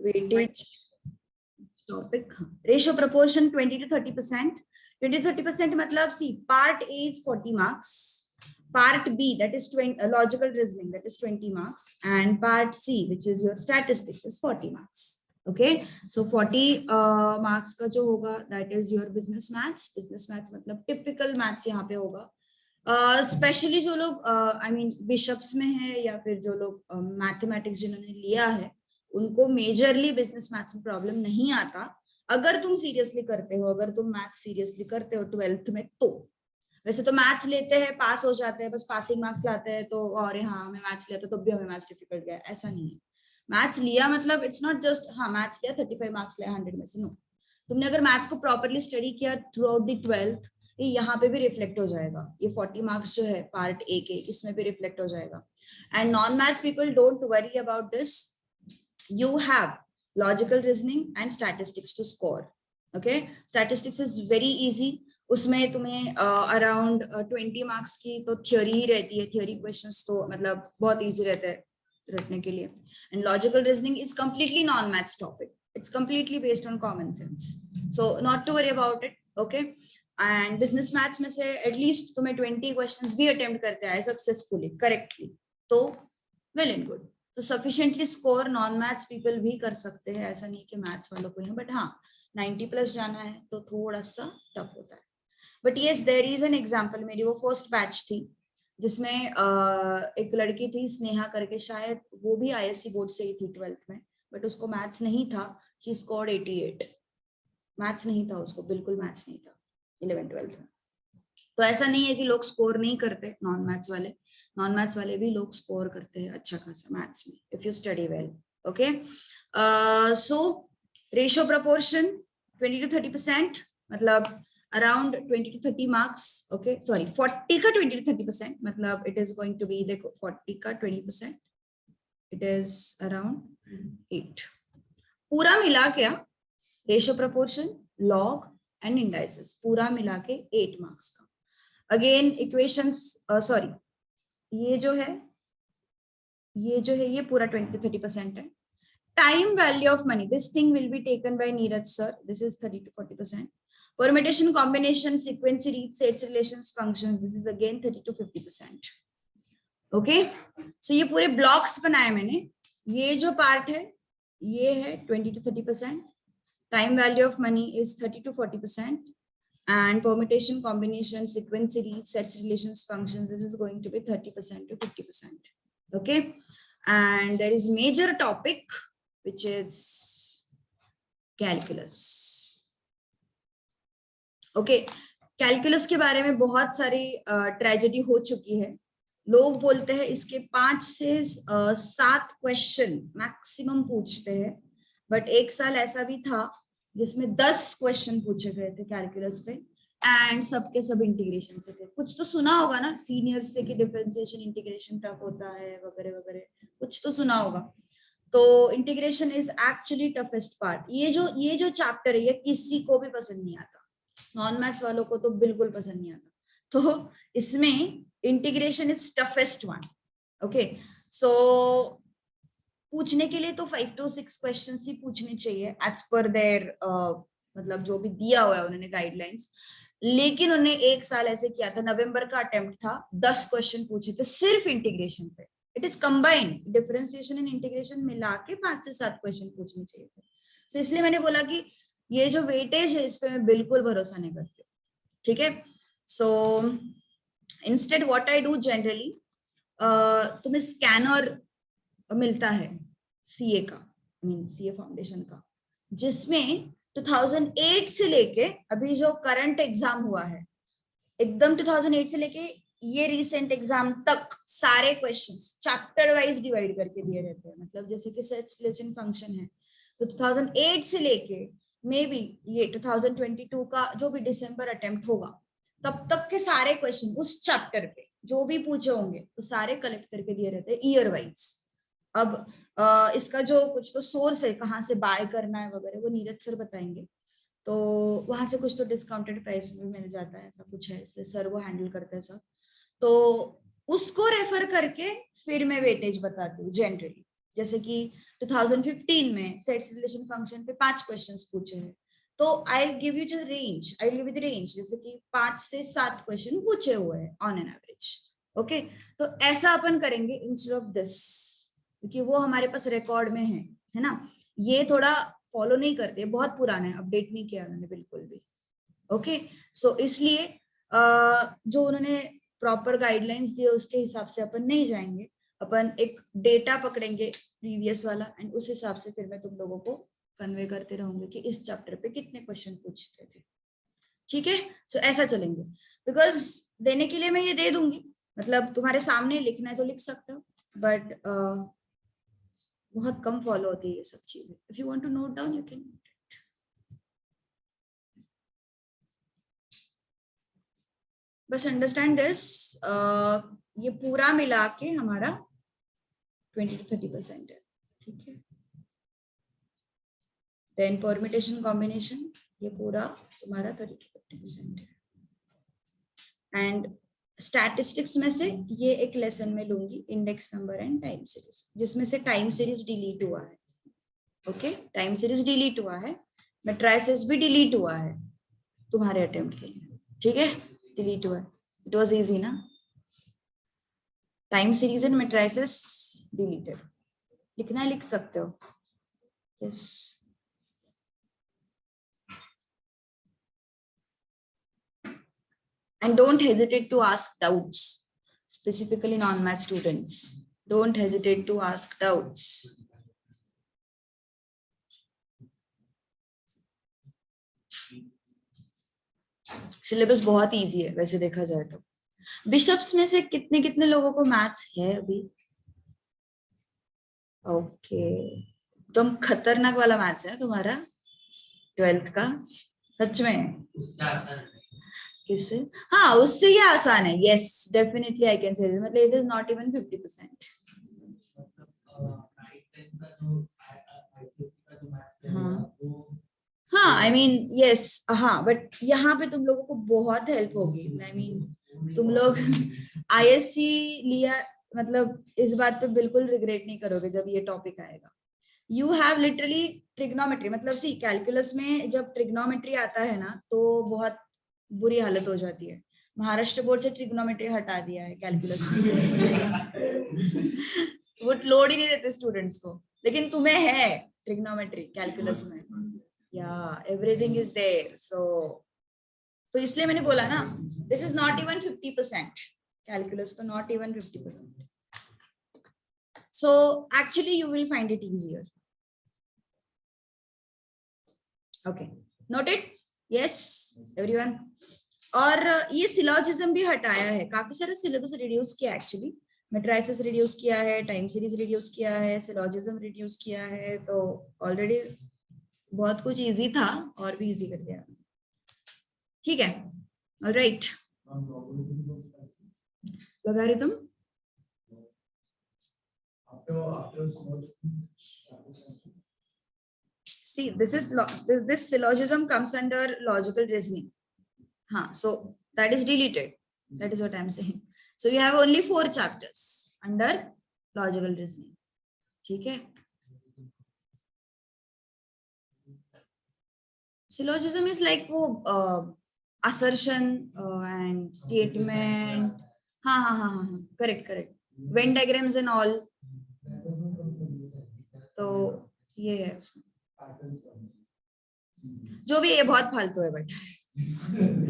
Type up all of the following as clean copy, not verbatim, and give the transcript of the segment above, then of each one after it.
Weightage topic, ratio proportion 20 to 30%. 20 to 30% मतलब see part A is 40 marks, part B that is 20 logical reasoning that is 20 marks, and part C which is your statistics is 40 marks. Okay, so 40 marks का जो होगा that is your business maths. business maths मतलब typical maths यहाँ पे होगा, specially जो लोग I mean bishops में है या फिर जो लोग मैथमेटिक्स जिन्होंने लिया है उनको मेजरली बिजनेस मैथ्स में प्रॉब्लम नहीं आता, अगर तुम सीरियसली करते हो, अगर तुम मैथ्स सीरियसली करते हो 12th में। तो वैसे तो मैथ्स लेते हैं पास हो जाते हैं, बस पासिंग मार्क्स लाते हैं, तो और हाँ हमें मैथ्स लिया तो भी हमें मैथ्स डिफिकल्ट गया, ऐसा नहीं है। मैथ्स लिया मतलब इट्स नॉट जस्ट हाँ मैथ्स लिया 35 मार्क्स लिया 100 में से, नो। तुमने अगर मैथ्स को प्रॉपरली स्टडी किया थ्रू आउट द 12th, ये यहाँ पे भी रिफ्लेक्ट हो जाएगा, ये 40 मार्क्स जो है पार्ट ए के इसमें भी रिफ्लेक्ट हो जाएगा। And non maths people don't worry about this, you have logical reasoning and statistics to score. Okay, statistics is very easy, उसमें तुम्हें अराउंड 20 मार्क्स की तो थ्योरी ही रहती है, थ्योरी क्वेश्चंस तो मतलब बहुत इजी रहता है रटने के लिए। And logical reasoning is completely non maths topic, it's completely based on common sense, so not to worry about it. Okay, and business maths में से एटलीस्ट तुम्हें 20 क्वेश्चंस भी अटेम्प्ट करते आए सक्सेसफुली करेक्टली, तो वेल एंड गुड। तो sufficiently score non maths people भी कर सकते हैं, ऐसा नहीं कि मैथ्स वालों को है, बट हाँ 90 प्लस जाना है तो थोड़ा सा टफ होता है। But yes there is an example, मेरी वो फर्स्ट बैच थी जिसमें एक लड़की थी स्नेहा करके, शायद वो भी आईएससी बोर्ड से ही थी 12th में, बट उसको मैथ्स नहीं था, शी स्कोर्ड 88। मैथ्स नहीं था उसको, बिल्कुल मैथ्स नहीं था 11th-12th में। तो ऐसा नहीं है कि लोग स्कोर नहीं करते, नॉन मैथ्स वाले भी लोग स्कोर करते हैं अच्छा खासा मैथ्स में if you study well. Okay, so ratio proportion 20 to 30% मतलब around 20 to 30 marks. Okay sorry 40 का 20 to 30% मतलब it is going to be, देखो 40 का 20% इट इज अराउंड 8। पूरा मिला क्या, ratio proportion log and indices पूरा मिला के 8 मार्क्स का। अगेन इक्वेशंस सॉरी ये जो है ये पूरा 20 to 30% है। Time value of money, this thing will be taken by Neeraj sir, this is 30 to 40%। Permutation combination sequence read sets relations functions, this is again 30 to 50%। Okay, so ये पूरे blocks बनाए मैंने, ये जो पार्ट है ये है 20 to 30%, time value of money is 30 to 40%, and permutation, combination, sequence series, sets, relations, functions, this is going to be 30% to 50%. Okay, and there is major topic which is calculus. Okay, calculus के बारे में बहुत सारी tragedy हो चुकी है, लोग बोलते हैं इसके 5 से 7 क्वेश्चन मैक्सिमम पूछते हैं, बट एक साल ऐसा भी था जिसमें 10 क्वेश्चन पूछे गए थे कैलकुलस पे, एंड सबके सब इंटीग्रेशन से थे। कुछ तो सुना होगा ना सीनियर्स से कि डिफरेंशिएशन इंटीग्रेशन टफ होता है वगैरह वगैरह, कुछ तो सुना होगा। तो integration is actually toughest part. ये जो चैप्टर है ये किसी को भी पसंद नहीं आता, नॉन मैथ्स वालों को तो बिल्कुल पसंद नहीं आता, तो इसमें integration is toughest one. Okay, so पूछने के लिए तो 5 to 6 क्वेश्चन ही पूछने चाहिए एज पर देयर मतलब जो भी दिया हुआ है उन्होंने गाइडलाइंस। लेकिन उन्होंने एक साल ऐसे किया था, नवंबर का अटेम्प्ट था, 10 क्वेश्चन पूछे थे सिर्फ इंटीग्रेशन पे। It is combined differentiation and integration मिला के 5 से 7 क्वेश्चन पूछने चाहिए थे। तो इसलिए मैंने बोला कि ये जो वेटेज है इस पे मैं बिल्कुल भरोसा नहीं करती, ठीक है। So instead what I do generally, तुम्हें स्कैनर मिलता है सीए का, सीए फाउंडेशन का, जिसमें 2008 से लेके अभी जो करंट एग्जाम हुआ है एकदम 2008 से लेके ये रिसेंट एग्जाम तक सारे क्वेश्चंस चैप्टर वाइज डिवाइड करके दिए रहते हैं। मतलब जैसे कि सेट्स रिलेशन फंक्शन है तो 2008 से लेके मे बी ये 2022 का जो भी दिसंबर अटेम्प्ट होगा तब तक के सारे क्वेश्चन उस चैप्टर पे जो भी पूछे होंगे तो सारे कलेक्ट करके दिए रहते हैं ईयर वाइज। अब इसका जो कुछ तो सोर्स है कहाँ से बाय करना है वगैरह वो नीरज सर बताएंगे, तो वहां से कुछ तो डिस्काउंटेड प्राइस में मिल जाता है, ऐसा कुछ है, इसलिए सर वो हैंडल करते हैं सब। तो उसको रेफर करके फिर मैं वेटेज बताती हूँ जनरली। जैसे कि 2015 में सेट्स रिलेशन फंक्शन पे 5 क्वेश्चंस पूछे हैं, तो I give you the range, I give you the range, जैसे कि 5 से 7 क्वेश्चन पूछे हुए हैं ऑन एन एवरेज। ओके, तो ऐसा अपन करेंगे इंस्टेड ऑफ दिस, क्योंकि वो हमारे पास रिकॉर्ड में है ना। ये थोड़ा फॉलो नहीं करते, बहुत पुराना है, अपडेट नहीं किया उन्होंने बिल्कुल भी। ओके, सो इसलिए जो उन्होंने प्रॉपर गाइडलाइंस दिए उसके हिसाब से अपन नहीं जाएंगे, अपन एक डेटा पकड़ेंगे प्रीवियस वाला, एंड उस हिसाब से फिर मैं तुम लोगों को कन्वे करते रहूंगी कि इस चैप्टर पे कितने क्वेश्चन पूछते थे। ठीक है, सो ऐसा चलेंगे, बिकॉज देने के लिए मैं ये दे दूंगी, मतलब तुम्हारे सामने लिखना है तो लिख सकते हो, बट बहुत कम फॉलो होती है ये सब चीजें। If you want to note down you can. बस अंडरस्टैंड दिस, ये पूरा मिला के हमारा 20 to 30% है। ठीक है, देन परम्यूटेशन कॉम्बिनेशन ये पूरा तुम्हारा 30 to 50% है। एंड स्टैटिस्टिक्स में से ये एक लेसन में लूंगी, index number and time series, जिसमें से टाइम सीरीज डिलीट हुआ है। ओके, टाइम सीरीज डिलीट हुआ है, मैट्रिसेस भी डिलीट हुआ है तुम्हारे अटेम्प्ट के लिए। ठीक है, डिलीट हुआ है, इट वाज इजी ना। Time series and matrices deleted, लिखना है लिख सकते हो। Yes, and don't hesitate to ask doubts, specifically non-math students. Don't hesitate to ask doubts. Syllabus बहुत इजी है वैसे देखा जाए तो। बिशप्स में से कितने कितने लोगों को मैथ्स है अभी? ओके, एकदम खतरनाक वाला मैथ्स है तुम्हारा 12th का, सच में? किससे? हाँ, उससे ये आसान है। Yes, definitely I can say, मतलब इट इज नॉट इवन 50%। हाँ हाँ, आई मीन यस, हाँ, बट यहाँ पे तुम लोगों को बहुत हेल्प होगी। आई मीन तुम लोग आईएससी लिया, मतलब इस बात पे बिल्कुल रिग्रेट नहीं करोगे जब ये टॉपिक आएगा। यू हैव लिटरली ट्रिग्नोमेट्री, मतलब सी कैलकुलस में जब ट्रिग्नोमेट्री आता है ना तो बहुत बुरी हालत हो जाती है। महाराष्ट्र बोर्ड से ट्रिग्नोमेट्री हटा दिया है कैलकुलस में से वो लोड ही नहीं देते स्टूडेंट्स को, लेकिन तुम्हें है ट्रिग्नोमेट्री कैलकुलस में, या एवरीथिंग इज देयर। सो तो इसलिए मैंने बोला ना, this is not even 50%, calculus तो not even 50%। So actually you will find it easier. Okay, noted? Yes, everyone. और ये सिलॉजिज्म भी हटाया है, काफी सारा सिलेबस रिड्यूस किया एक्चुअली, मैट्रिसेस रिड्यूस किया है, टाइम सीरीज रिड्यूस किया है, सिलॉजिज्म रिड्यूस किया है, तो ऑलरेडी बहुत कुछ इजी था और भी इजी कर दिया। ठीक है, ऑलराइट, लगा रही तुम? See, this syllogism comes under logical reasoning. So that is deleted. That is what I am saying. So you have only 4 chapters under logical reasoning. ठीक है? Syllogism is like वो assertion and statement. हाँ, correct. Venn diagrams and all. तो ये है उसमें जो भी, ये बहुत फालतू है, बट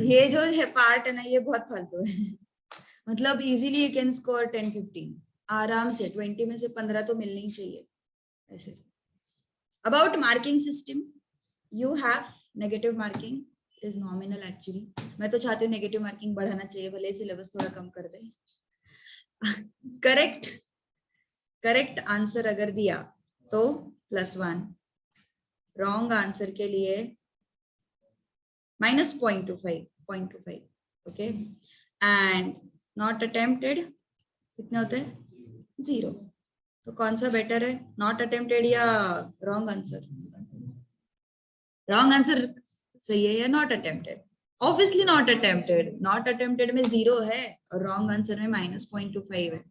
ये जो है पार्ट है ना, ये बहुत फालतू है। मतलब इजीली यू कैन स्कोर 10-15 आराम से, 20 में से 15 तो मिलनी ही चाहिए ऐसे। About marking system, you have negative marking, it is nominal actually. मैं तो चाहती हूँ नेगेटिव मार्किंग बढ़ाना चाहिए, भले सिलेबस थोड़ा कम कर दे। करेक्ट आंसर अगर दिया तो +1, रॉन्ग आंसर के लिए -0.25, ओके, एंड नॉट अटेम्प्टेड कितने होते हैं? 0। तो कौन सा बेटर है, नॉट अटेम्प्टेड या रॉन्ग आंसर? रॉन्ग आंसर सही है या not attempted? Obviously not attempted में 0 है और रॉन्ग आंसर में -0.25 है।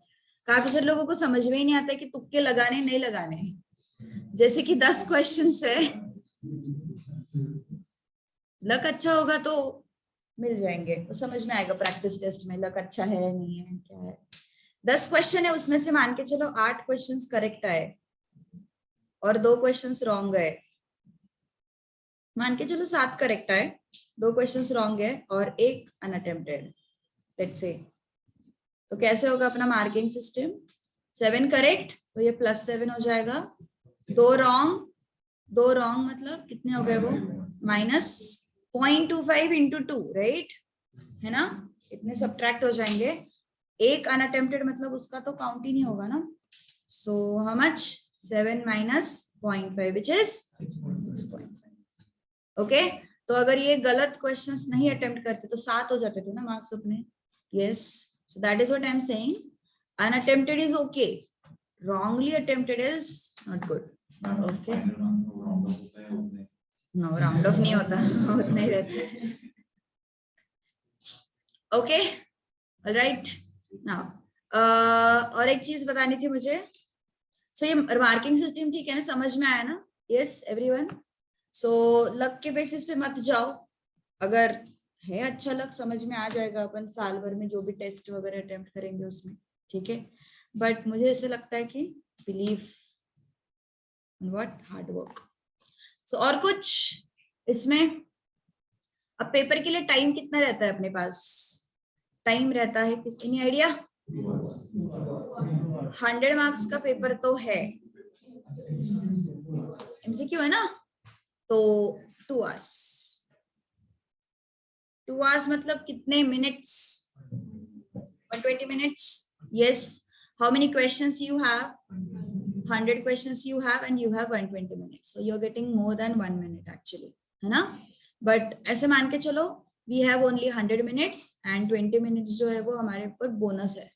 काफी सारे लोगों को समझ में ही नहीं आता कि तुक्के लगाने नहीं लगाने। जैसे कि 10 क्वेश्चंस है, लक अच्छा होगा तो मिल जाएंगे, वो समझ में आएगा प्रैक्टिस टेस्ट में लक अच्छा है नहीं है क्या है। 10 क्वेश्चन है, उसमें से मान के चलो 8 क्वेश्चंस करेक्ट आए और 2 क्वेश्चंस रॉन्ग है। मान के चलो 7 करेक्ट आए, 2 क्वेश्चंस रॉन्ग है और 1 अनअटेम्प्टेड, लेट्स से। तो कैसे होगा अपना मार्किंग सिस्टम? 7 करेक्ट तो ये +7 हो जाएगा, 2 रॉन्ग मतलब कितने हो गए वो? -0.25 इंटू 2, राइट, है ना? इतने सब्ट्रैक्ट हो जाएंगे। 1 अनअटेम्प्टेड मतलब उसका तो काउंट ही नहीं होगा ना। So how much? 7 minus 0.5 which is 6.5। Okay, तो अगर ये गलत क्वेश्चंस नहीं अटेम्प्ट करते तो 7 हो जाते थे ना मार्क्स अपने। Yes, so that is what I am saying, unattempted is okay, wrongly attempted is not good. Okay, no, round of नहीं होता, उतना ही रहता है। ओके, ऑलराइट नाउ और एक चीज बतानी थी मुझे। सो ये मार्किंग सिस्टम ठीक है ना, समझ में आया ना? Yes everyone. सो लक के बेसिस पे मत जाओ, अगर है अच्छा लक समझ में आ जाएगा, अपन साल भर में जो भी टेस्ट वगैरह अटेम्प्ट करेंगे उसमें, ठीक है। बट मुझे ऐसे लगता है कि बिलीव व्हाट हार्ड वर्क। सो और कुछ इसमें, अब पेपर के लिए टाइम कितना रहता है अपने पास? टाइम रहता है एनी आइडिया? 100 मार्क्स का पेपर तो है, एमसीक्यू है ना, तो 2 आवर्स। 2 आवर्स मतलब कितने minutes? 120 minutes. Yes, how many questions you have? 100 questions you have and you have 120 minutes, so you're getting more than 1 minute actually, है ना? बट ऐसे मान के चलो we have only 100 minutes and 20 minutes जो है वो हमारे ऊपर बोनस है,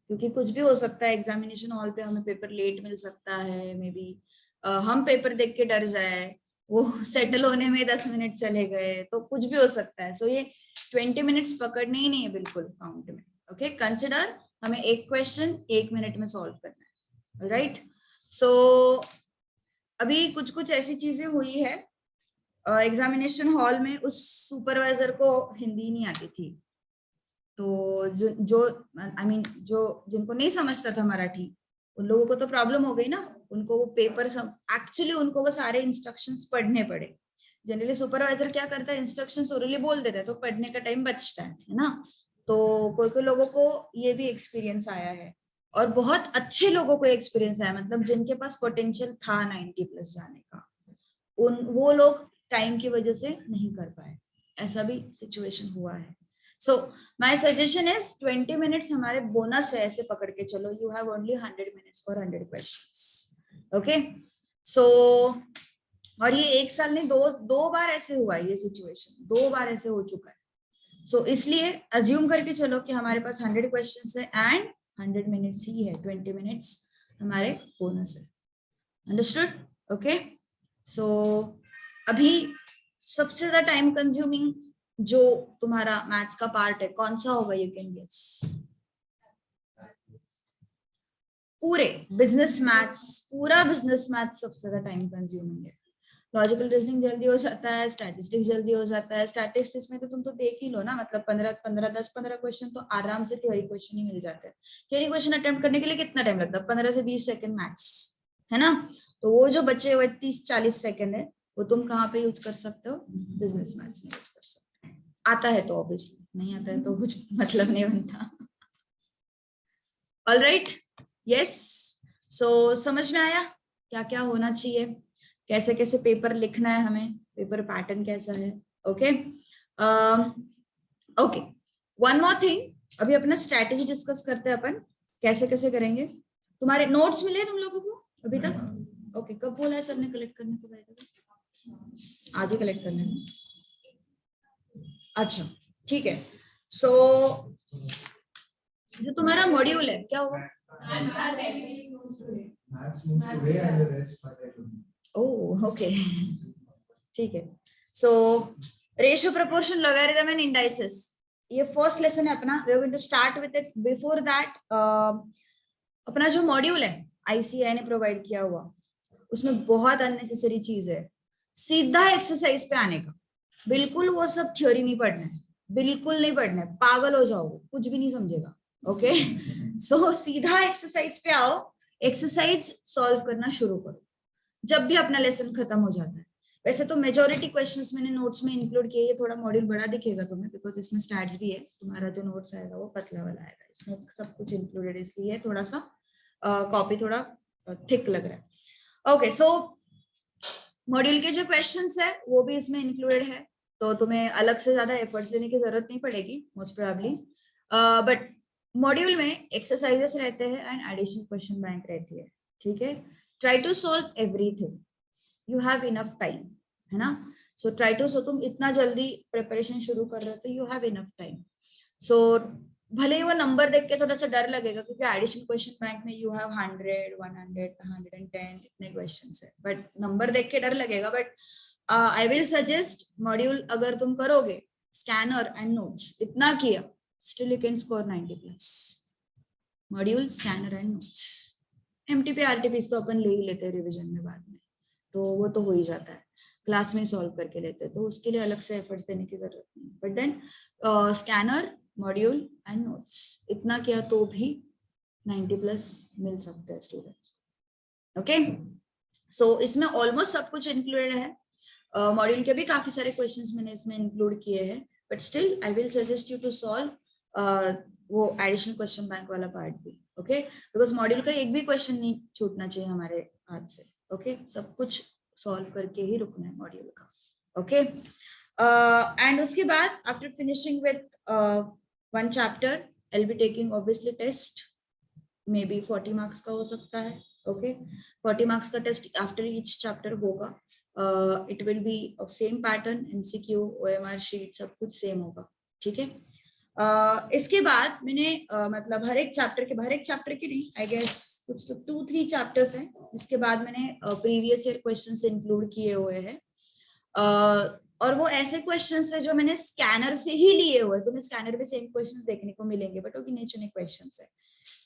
क्योंकि कुछ भी हो सकता है एग्जामिनेशन हॉल पे, हमें पेपर लेट मिल सकता है, मे बी हम पेपर देख के डर जाए, वो सेटल होने में 10 मिनट चले गए, तो कुछ भी हो सकता है। सो ये 20 मिनट्स पकड़ने ही नहीं है बिल्कुल काउंट में। ओके, कंसिडर हमें एक क्वेश्चन 1 मिनट में सॉल्व करना है, राइट? सो अभी कुछ कुछ ऐसी चीजें हुई है एग्जामिनेशन हॉल में, उस सुपरवाइजर को हिंदी नहीं आती थी, तो जो आई मीन जो जिनको नहीं समझता था मराठी, उन लोगों को तो प्रॉब्लम हो गई ना, उनको वो पेपर एक्चुअली उनको वो सारे इंस्ट्रक्शंस पढ़ने पड़े। जनरली सुपरवाइजर क्या करता है, इंस्ट्रक्शंस ओरली बोल देता है तो पढ़ने का टाइम बचता है ना। तो कोई कोई लोगों को ये भी एक्सपीरियंस आया है, और बहुत अच्छे लोगों को एक्सपीरियंस आया, मतलब जिनके पास पोटेंशियल था 90+ जाने का, वो लोग टाइम की वजह से नहीं कर पाए, ऐसा भी सिचुएशन हुआ है। So my suggestion is 20 minutes हमारे बोनस है, ऐसे पकड़ के चलो, you have only 100 minutes for 100 questions. Okay, so और ये एक साल नहीं, दो बार ऐसे हुआ है, ये सिचुएशन 2 बार ऐसे हो चुका है। सो इसलिए अज्यूम करके चलो कि हमारे पास 100 क्वेश्चंस है एंड 100 मिनट्स ही है, 20 मिनट्स हमारे बोनस है। अंडरस्टूड? ओके, सो अभी सबसे ज्यादा टाइम कंज्यूमिंग जो तुम्हारा मैथ्स का पार्ट है कौन सा होगा? You can guess. पूरे बिजनेस मैथ्स, पूरा बिजनेस मैथ्स सबसे ज्यादा टाइम कंज्यूमिंग है। लॉजिकल रीजनिंग जल्दी हो जाता है, स्टैटिस्टिक्स जल्दी हो जाता है। स्टैटिस्टिक्स में तो तुम तो देख ही लो ना, मतलब 10-15 क्वेश्चन तो आराम से थ्योरी क्वेश्चन ही मिल जाते हैं। थ्योरी क्वेश्चन अटेम्प्ट करने के लिए कितना टाइम लगता है? 15 से 20 सेकंड मैक्स, है ना? तो वो जो बचे हुए 30-40 सेकंड है, वो तुम कहाँ पे यूज कर सकते हो? बिजनेस मैथ्स में यूज कर सकते हो। आता है तो ऑब्वियसली, नहीं आता है तो कुछ मतलब नहीं बनता। ऑलराइट, यस, सो समझ में आया क्या क्या होना चाहिए, कैसे कैसे पेपर लिखना है हमें, पेपर पैटर्न कैसा है? Okay, okay, one more thing, अभी अपना स्ट्रैटेजी डिस्कस करते हैं अपन, कैसे कैसे करेंगे। तुम्हारे नोट्स मिले तुम लोगों को अभी तक? ओके, कब बोला है सर ने कलेक्ट करने को? आज ही कलेक्ट करने में? अच्छा, ठीक है। सो जो तुम्हारा मॉड्यूल है क्या होगा? ओह ओके, ठीक है। So ratio, proportion, logarithm and indices, ये फर्स्ट लेसन है अपना। We are going to start with it. Before that अपना जो मॉड्यूल है ICAI ने प्रोवाइड किया हुआ, उसमें बहुत अननेसेसरी चीज है, सीधा एक्सरसाइज पे आने का। बिल्कुल वो सब थ्योरी नहीं पढ़ना है, बिल्कुल नहीं पढ़ना है, पागल हो जाओगे, कुछ भी नहीं समझेगा। ओके सो सीधा एक्सरसाइज पे आओ, एक्सरसाइज सॉल्व करना शुरू करो जब भी अपना लेसन खत्म हो जाता है। वैसे तो मेजोरिटी क्वेश्चंस मैंने नोट्स में इंक्लूड किए, ये थोड़ा मॉड्यूल बड़ा दिखेगा तुम्हें बिकॉज इसमें स्टैट्स भी है, तुम्हारा जो नोट्स आएगा वो पतला वाला आएगा, इसमें सब कुछ इंक्लूडेड, इसलिए थोड़ा सा कॉपी थोड़ा थिक लग रहा है। ओके सो मॉड्यूल के जो क्वेश्चंस है वो भी इसमें इंक्लूडेड है, तो तुम्हें अलग से ज्यादा एफर्ट्स लेने की जरूरत नहीं पड़ेगी मोस्ट प्रोबेबली। बट मॉड्यूल में एक्सरसाइजेस रहते हैं एंड एडिशनल क्वेश्चन बैंक रहती है, ठीक है। Try to solve everything, you have enough time, है ना। सो ट्राई टू, सो तुम इतना जल्दी प्रिपरेशन शुरू कर रहे हो तो यू हैव इनफ टाइम। सो भले ही वो नंबर देख के थोड़ा सा डर लगेगा क्योंकि एडिशनल क्वेश्चन बैंक में यू हैव 100, 100, 110 इतने क्वेश्चंस है, बट नंबर देख के डर लगेगा। But I will suggest module अगर तुम करोगे स्कैनर एंड नोट्स इतना किया, still you can score 90+। Module, scanner and notes, MTP RTP तो अपन ले ही लेते हैं रिविजन में बाद में, तो वो तो हो ही जाता है, क्लास में सॉल्व करके लेते हैं, तो उसके लिए अलग से एफर्ट्स देने की जरूरत नहीं। But then scanner, module and notes इतना किया तो भी 90+ मिल सकते हैं स्टूडेंट्स। ओके सो इसमें ऑलमोस्ट सब कुछ इंक्लूडेड है, मॉड्यूल के भी काफी सारे क्वेश्चंस मैंने इसमें इंक्लूड किए हैं, but still I will suggest you to solve वो एडिशनल क्वेश्चन बैंक वाला पार्ट भी। ओके बिकॉज मॉड्यूल का एक भी क्वेश्चन नहीं छूटना चाहिए हमारे हाथ से। ओके सब कुछ सॉल्व करके ही रुकना है मॉड्यूल का। ओके एंड उसके बाद after finishing with one chapter I will be taking obviously test, maybe 40 marks का हो सकता है। ओके 40 मार्क्स का टेस्ट आफ्टर ईच चैप्टर होगा, it will be of same pattern, MCQ, OMR sheet सब कुछ सेम होगा, ठीक है। इसके बाद मैंने मतलब हर एक चैप्टर के नहीं, आई गेस कुछ तो 2-3 चैप्टर्स हैं, इसके बाद मैंने प्रीवियस ईयर क्वेश्चंस इंक्लूड किए हुए हैं, और वो ऐसे क्वेश्चंस है जो मैंने स्कैनर से ही लिए हुए, तुम्हें स्कैनर पे सेम क्वेश्चंस देखने को मिलेंगे, बट वो गिने चुने क्वेश्चंस है,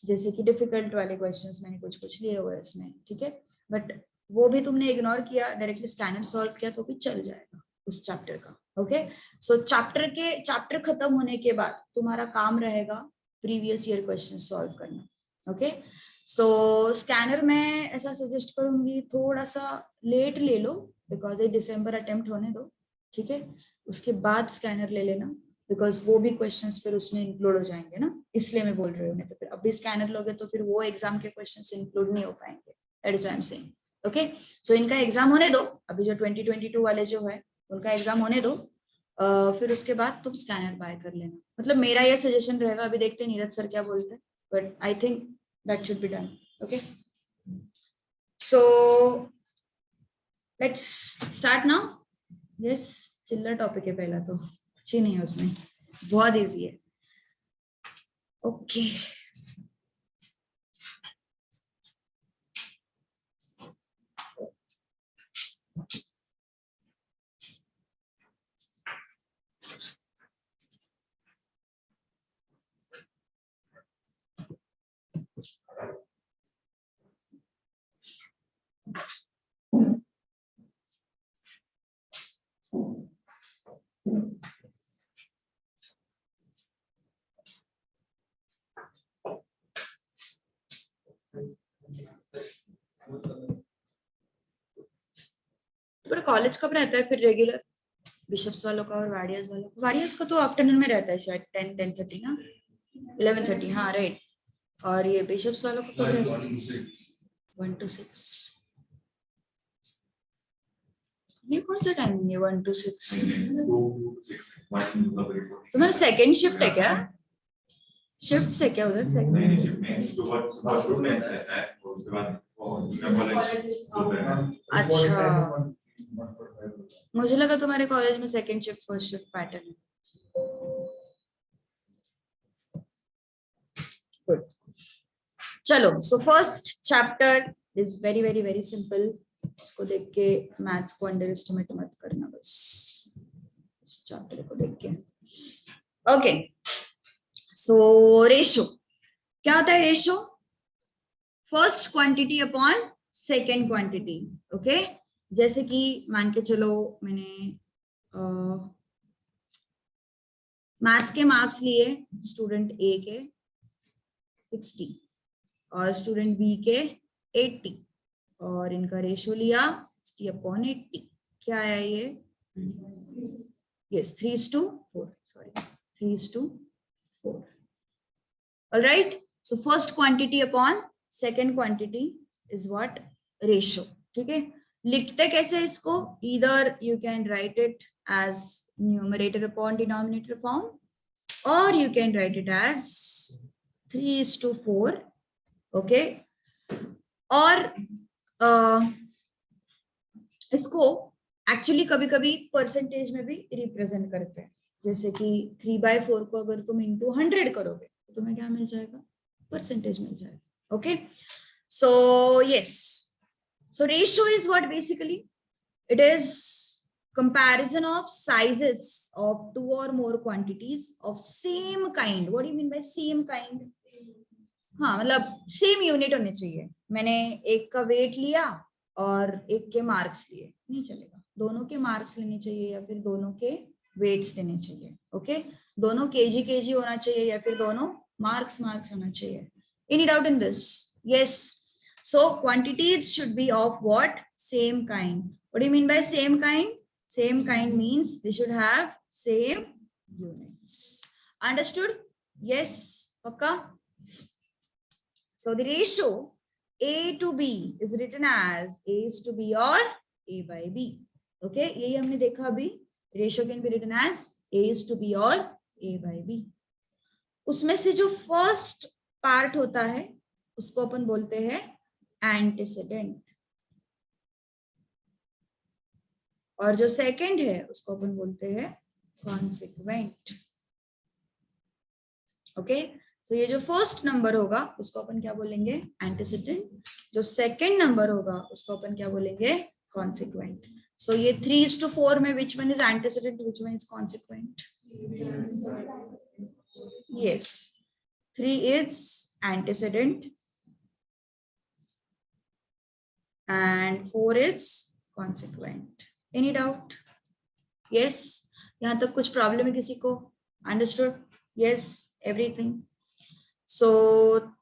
जैसे कि डिफिकल्ट वाले क्वेश्चंस मैंने कुछ कुछ लिए हुए इसमें, ठीक है। बट वो भी तुमने इग्नोर किया, डायरेक्टली स्कैनर सॉल्व किया तो भी चल जाएगा उस चैप्टर का। ओके सो चैप्टर खत्म होने के बाद तुम्हारा काम रहेगा प्रीवियस ईयर क्वेश्चन सॉल्व करना। ओके सो स्कैनर में ऐसा सजेस्ट करूंगी थोड़ा सा लेट ले लो, बिकॉज ये दिसंबर अटेम्प्ट होने दो, ठीक है, उसके बाद स्कैनर ले लेना, बिकॉज वो भी क्वेश्चंस फिर उसमें इंक्लूड हो जाएंगे ना, इसलिए मैं बोल रही हूँ। नहीं तो फिर अभी स्कैनर लोगे तो फिर वो एग्जाम के क्वेश्चंस इंक्लूड नहीं हो पाएंगे, that is why I am saying. Okay so इनका एग्जाम होने दो, अभी जो 2022 वाले जो है उनका एग्जाम होने दो, फिर उसके बाद तुम स्कैनर बाय कर लेना, मतलब मेरा ये सजेशन रहेगा। अभी देखते हैं नीरज सर क्या बोलते हैं, but I think that should be done. Okay so let's start now. Yes चिल्लर टॉपिक है पहला, तो कुछ ही नहीं है उसमें, बहुत इजी है। ओके तो कॉलेज कब रहता है फिर रेगुलर, बिशप्स वालों का और वाडियर्स वालों का? वाडियर्स का तो आफ्टरनून में रहता है शायद 10-10:30 ना, 11:30, हाँ राइट। और ये बिशप्स वालों का कब रहता है? 1 to 6। ये कौन सा टाइमिंग है 1 to 6? तुम्हारा सेकेंड शिफ्ट है क्या? शिफ्ट से क्या उधर अच्छा, मुझे लगा तुम्हारे कॉलेज में second shift first shift pattern है। चलो so first chapter is very very very simple, इसको देख के मैथ्स को अंडर एस्टिमेट मत करना बस, इस चैप्टर को देख के। ओके सो रेशो क्या होता है? Ratio first quantity upon second quantity. Okay, जैसे कि मान के चलो मैंने मैथ्स के मार्क्स लिए स्टूडेंट ए के 60 और स्टूडेंट बी के 80 और इनका रेशियो लिया 60/80. क्या आया ये? Yes, 3:4. Sorry, 3:4. Alright, so first quantity upon second quantity is what? Ratio. ठीक है, लिखते कैसे इसको? Either you can write it as numerator upon denominator form और you can write it as 3:4. Okay, और इसको एक्चुअली कभी कभी परसेंटेज में भी रिप्रेजेंट करते हैं. जैसे कि 3/4 को अगर तुम इंटू 100 करोगे तो तुम्हें क्या मिल जाएगा? परसेंटेज मिल जाएगा. Okay, so yes, so ratio is what basically? It is comparison of sizes of 2 or more quantities of same kind. What do you mean by same kind? हाँ, मतलब सेम यूनिट होने चाहिए. मैंने एक का वेट लिया और एक के मार्क्स लिए, नहीं चलेगा. दोनों के मार्क्स लेने चाहिए या फिर दोनों के वेट्स लेने चाहिए. ओके, दोनों केजी होना चाहिए या फिर दोनों मार्क्स होना चाहिए. Any doubt in this? Yes. So quantities should be of what? Same kind. What do you mean bye same kind? Same kind means they should have same units. Understood? Yes, Pakka? So the ratio A to B is written as A is to B or A by B. Okay, यही हमने देखा अभी. Ratio can be written as A is to B or A by B. उसमें से जो first part होता है उसको अपन बोलते हैं एंटीसीडेंट और जो सेकंड है उसको अपन बोलते हैं कॉन्सिक्वेंट. ओके, सो ये जो फर्स्ट नंबर होगा उसको अपन क्या बोलेंगे? एंटीसीडेंट. जो सेकंड नंबर होगा उसको अपन क्या बोलेंगे? कॉन्सिक्वेंट. सो ये 3:4 में which one is antecedent, which one is consequent? Yes, 3 is antecedent and 4 is consequent. Any doubt? Yes, यहाँ तक कुछ प्रॉब्लम है किसी को? Understood? Yes, everything. So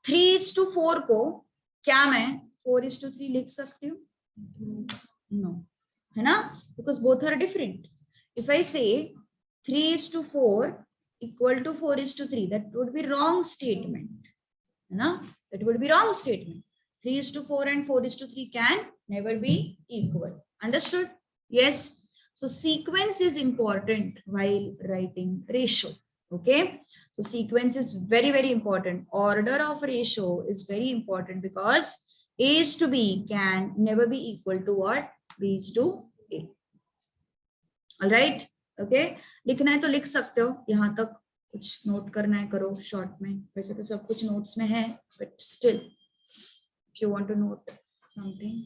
3:4 को क्या मैं 4:3 लिख सकती हूँ? No, है ना? Because both are different. If I say 3:4 equal to 4:3, that would be wrong statement. है ना? That would be wrong statement. 3:4 and 4:3 can never be equal. Understood? Yes. So sequence is important while writing ratio. Okay. So sequence is very, very important. Order of ratio is very important because A is to B can never be equal to what? B is to A. All right. Okay. लिखना है तो लिख सकते हो. यहाँ तक कुछ note करना है करो शॉर्ट में. वैसे तो सब कुछ नोट्स में है, but still if you want to note something.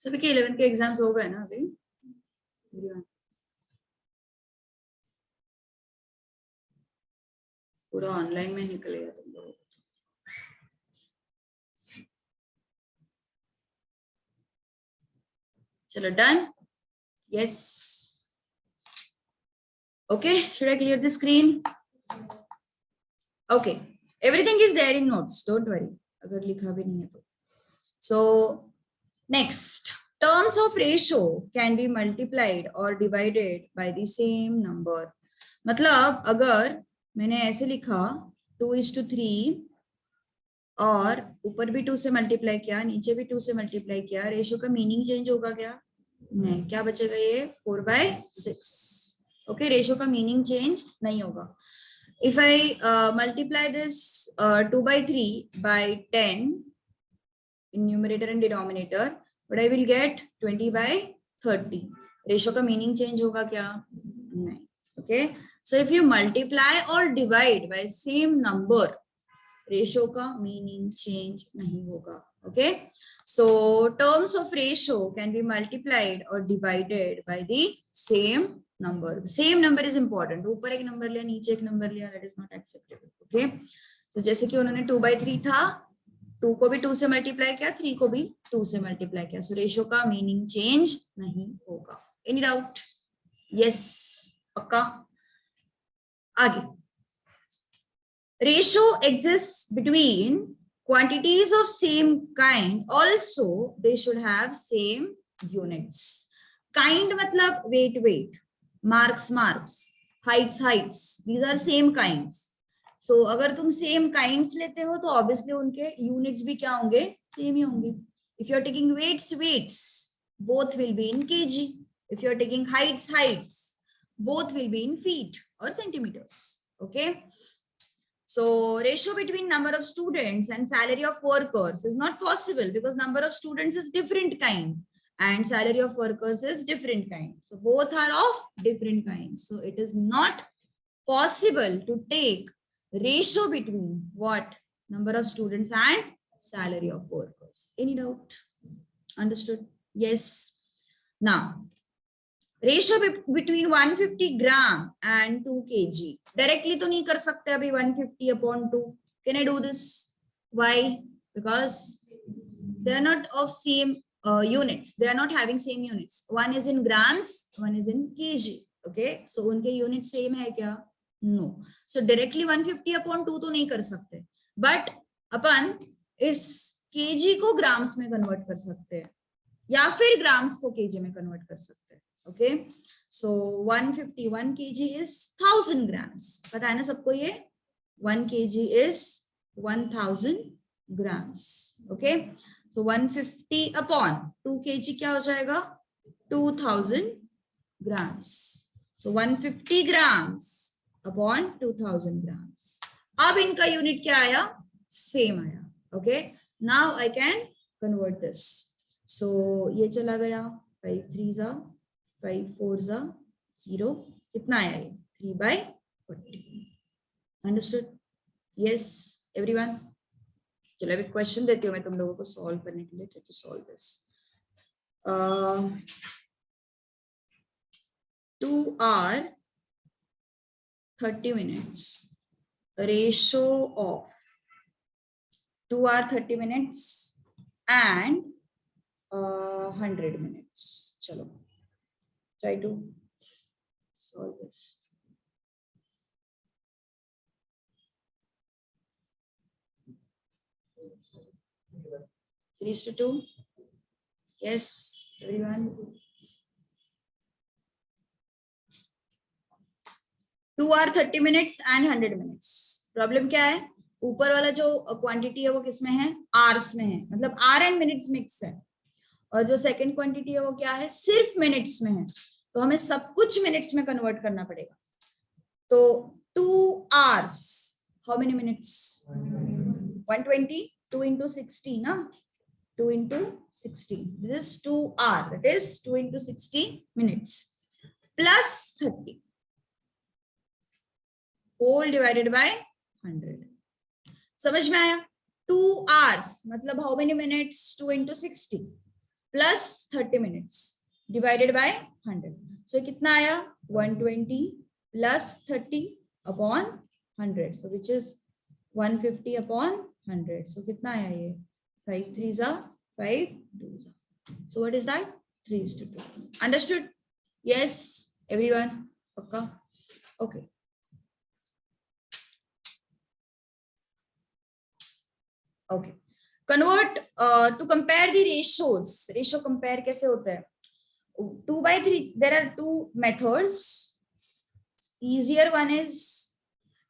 सभी के 11th के एग्जाम्स हो गए ना अभी? पूरा ऑनलाइन में निकल गया तुम लोग. चलो done. Yes. Okay, should I clear the screen? Okay, everything is there in notes, don't worry अगर लिखा भी नहीं है तो. सो next, terms of ratio can be multiplied or divided by the same number. मतलब अगर मैंने ऐसे लिखा 2:3 और ऊपर भी 2 से मल्टीप्लाई किया, नीचे भी 2 से मल्टीप्लाई किया, रेशियो का मीनिंग चेंज होगा क्या? नहीं, क्या बचेगा ये 4/6. ओके, रेशियो का मीनिंग चेंज नहीं होगा. If I multiply this 2/3 by 10 in numerator and denominator, but I will get 20/30. Ratio का meaning change होगा क्या? नहीं. Okay, so if you multiply or divide by same number, ratio का meaning change नहीं होगा. Okay, so terms of ratio can be multiplied or divided by the same number. Same number is important. ऊपर एक number लिया, नीचे एक number लिया, that is not acceptable. Okay, so जैसे कि उन्होंने 2/3 था, 2 को भी 2 से मल्टीप्लाई किया, 3 को भी 2 से मल्टीप्लाई किया. So रेशियो का मीनिंग चेंज नहीं होगा. Any doubt? यस, पक्का. आगे, ratio exists between quantities of same kind. Also they should have same units. Kind मतलब weight, marks, heights. These are same kinds. So अगर तुम same kinds लेते हो तो obviously उनके units भी क्या होंगे? Same ही होंगे. If you are taking weights, both will be in kg. If you are taking heights, both will be in feet or centimeters. Okay. So ratio between number of students and salary of workers is not possible because number of students is different kind and salary of workers is different kind. So both are of different kinds. So it is not possible to take ratio between what? Number of students and salary of workers. Any doubt? Understood? Yes. Now, ratio between 150 gram and 2 kg. Directly तो नहीं कर सकते अभी 150/2. Can I do this? Why? Because they are not of same units. They are not having same units. One is in grams, one is in kg. Okay, so उनके unit same है क्या? No. So directly 150/2 तो नहीं कर सकते, but अपन इस kg को grams में कन्वर्ट कर सकते हैं या फिर ग्राम्स को kg में कन्वर्ट कर सकते हैं. Okay, so 151 kg is 1000 grams. पता है ना सबको ये? 1 kg is 1000 grams. Okay, so 150/2 kg क्या हो जाएगा? 2000 grams. So 150 grams upon 2000 grams. अब इनका यूनिट क्या आया? सेम आया. Okay, now I can convert this. So ये चला गया, 5 3s are 5 4s are 0. कितना आया ये? 3/40. अंडरस्टूड? Yes everyone. चलो अभी क्वेश्चन देती हूँ मैं तुम लोगों को सॉल्व करने के लिए. Try to solve this. 2 hours 30 minutes. Ratio of 2 hours 30 minutes and 100 minutes. चलो try to solve this. 3:2. Yes, everyone. 2 hours 30 minutes and 100 minutes. Problem क्या है? ऊपर वाला जो क्वांटिटी है वो किसमें है? आर्स में है, मतलब आर एंड मिनट्स मिक्स है. और जो सेकंड क्वांटिटी है वो क्या है? सिर्फ मिनट्स में है. तो हमें सब कुछ मिनट्स में कन्वर्ट करना पड़ेगा. तो 2 hours, how many minutes? 120. 2 into 60 ना? 2 into 60. This is 2 hours. That is 2 into 60 minutes plus 30 whole divided by 100. समझ में आया? 2 hours मतलब how many minutes? 2 into 60 plus 30 minutes divided by 100. So कितना आया? 120 plus 30 upon 100. So which is 150 upon 100. So कितना आया ये? 5 3s are 5 2s are. So what is that? 3:2. Understood? Yes, everyone. Okay. Okay. Okay. Convert to compare the ratios. Ratio compare कैसे होता है? 2/3. There are two methods. Easier one is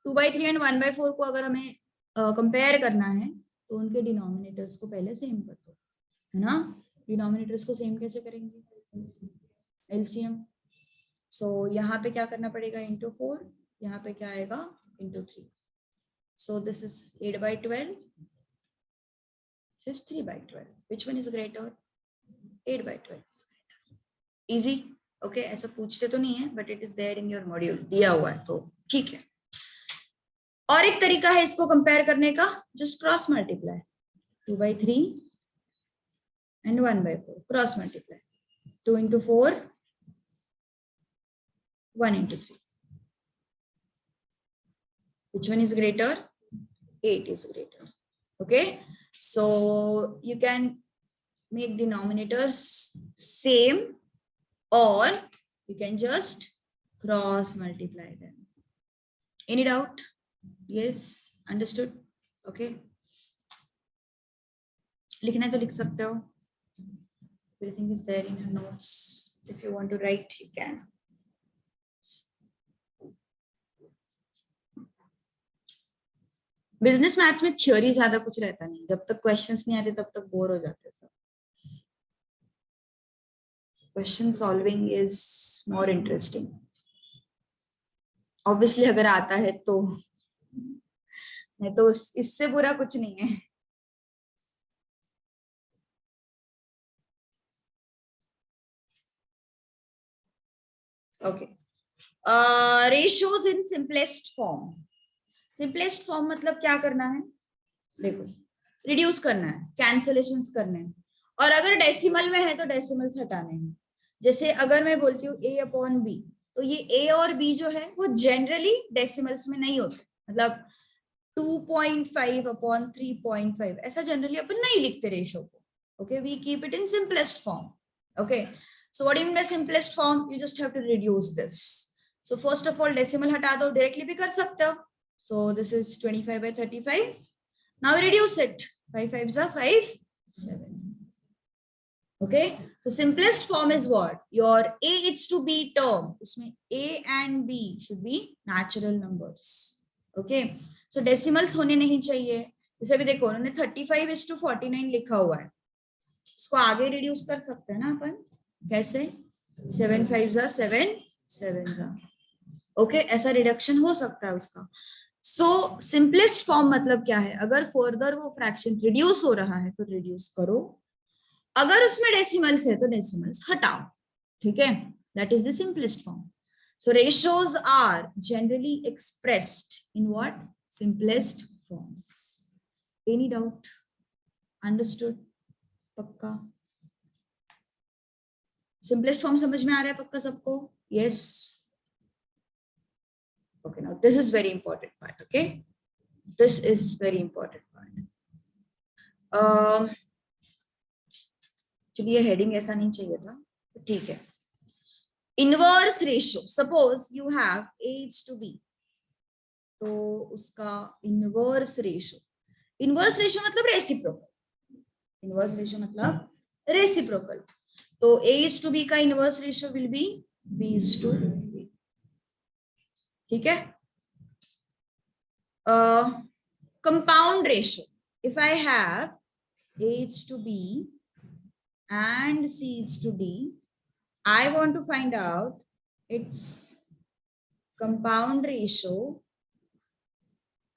2/3 and 1/4 को अगर हमें compare करना है तो उनके डिनोमिनेटर्स को पहले सेम कर दो, है ना? डिनोमिनेटर्स को सेम कैसे करेंगे? LCM. So यहाँ पे क्या करना पड़ेगा, into 4, यहाँ पे क्या आएगा, into 3. So this is 8 by 12, just 3 by 12. Which one is greater? 8 by 12 is greater. Easy. Okay, ऐसा पूछते तो नहीं है, but it is there in your module, दिया हुआ है, तो ठीक है. और एक तरीका है इसको कंपेयर करने का, just cross multiply. 2 by 3 and 1 by 4, cross multiply. 2 into 4, 1 into 3. Which one is greater? 8 is greater. Okay, so you can make denominators same, or you can just cross multiply them. Any doubt? Yes, understood. Okay, लिखना है तो लिख सकते हो. Everything is there in your notes. If you want to write, you can. Business maths में theory ज्यादा कुछ रहता नहीं, जब तक क्वेश्चंस नहीं आते तब तक बोर हो जाते सब. Question solving is more interesting. Obviously अगर आता है तो, नहीं तो इससे बुरा कुछ नहीं है. ओके, रेशियोज इन सिंपलेस्ट फॉर्म. सिंपलेस्ट फॉर्म मतलब क्या करना है, देखो, रिड्यूस करना है, कैंसलेशंस करने हैं, और अगर डेसिमल में है तो डेसिमल्स हटाने हैं. जैसे अगर मैं बोलती हूँ a अपॉन b, तो ये a और b जो है वो जनरली डेसिमल्स में नहीं होते. मतलब 2.5 अपॉन 3.5 ऐसा जनरली अपन नहीं लिखते रेशो को. Okay, we keep it in simplest form. Okay, so what do you mean by simplest form? You just have to reduce this. So first of all decimal हटा दो, डायरेक्टली भी कर सकते हो. So this is 25 by 35. Now reduce it. 5 5s are 5 7. Okay, so simplest form is what? Your a is to b term. उसमें a and b should be natural numbers. Okay, so decimals होने नहीं चाहिए. जैसे अभी देखो उन्होंने 35:49 लिखा हुआ है, इसको आगे रिड्यूस कर सकते हैं ना अपन. कैसे? 7 5s are 7 7s are. Okay, ऐसा रिडक्शन हो सकता है उसका. सो सिंपलेस्ट फॉर्म मतलब क्या है? अगर फर्दर वो फ्रैक्शन रिड्यूस हो रहा है तो रिड्यूस करो, अगर उसमें डेसिमल्स है तो डेसिमल्स हटाओ. ठीक है, that is the simplest form. So ratios are generally expressed in what? Simplest forms. Any doubt? Understood? पक्का? सिंपलेस्ट फॉर्म समझ में आ रहा है पक्का सबको? Yes. Okay, now this is very important part. Okay, this is very important part. चलिए, heading ऐसा नहीं चाहिए था, ठीक है. Inverse ratio, suppose you have a to b, तो उसका इनवर्स रेशियो. इनवर्स रेशियो मतलब रेसिप्रोकल. इनवर्स रेशियो मतलब रेसिप्रोकल. तो a to b का inverse ratio will be b to b. ठीक है. Compound ratio, if I have a to b and c to d, I want to find out its compound ratio.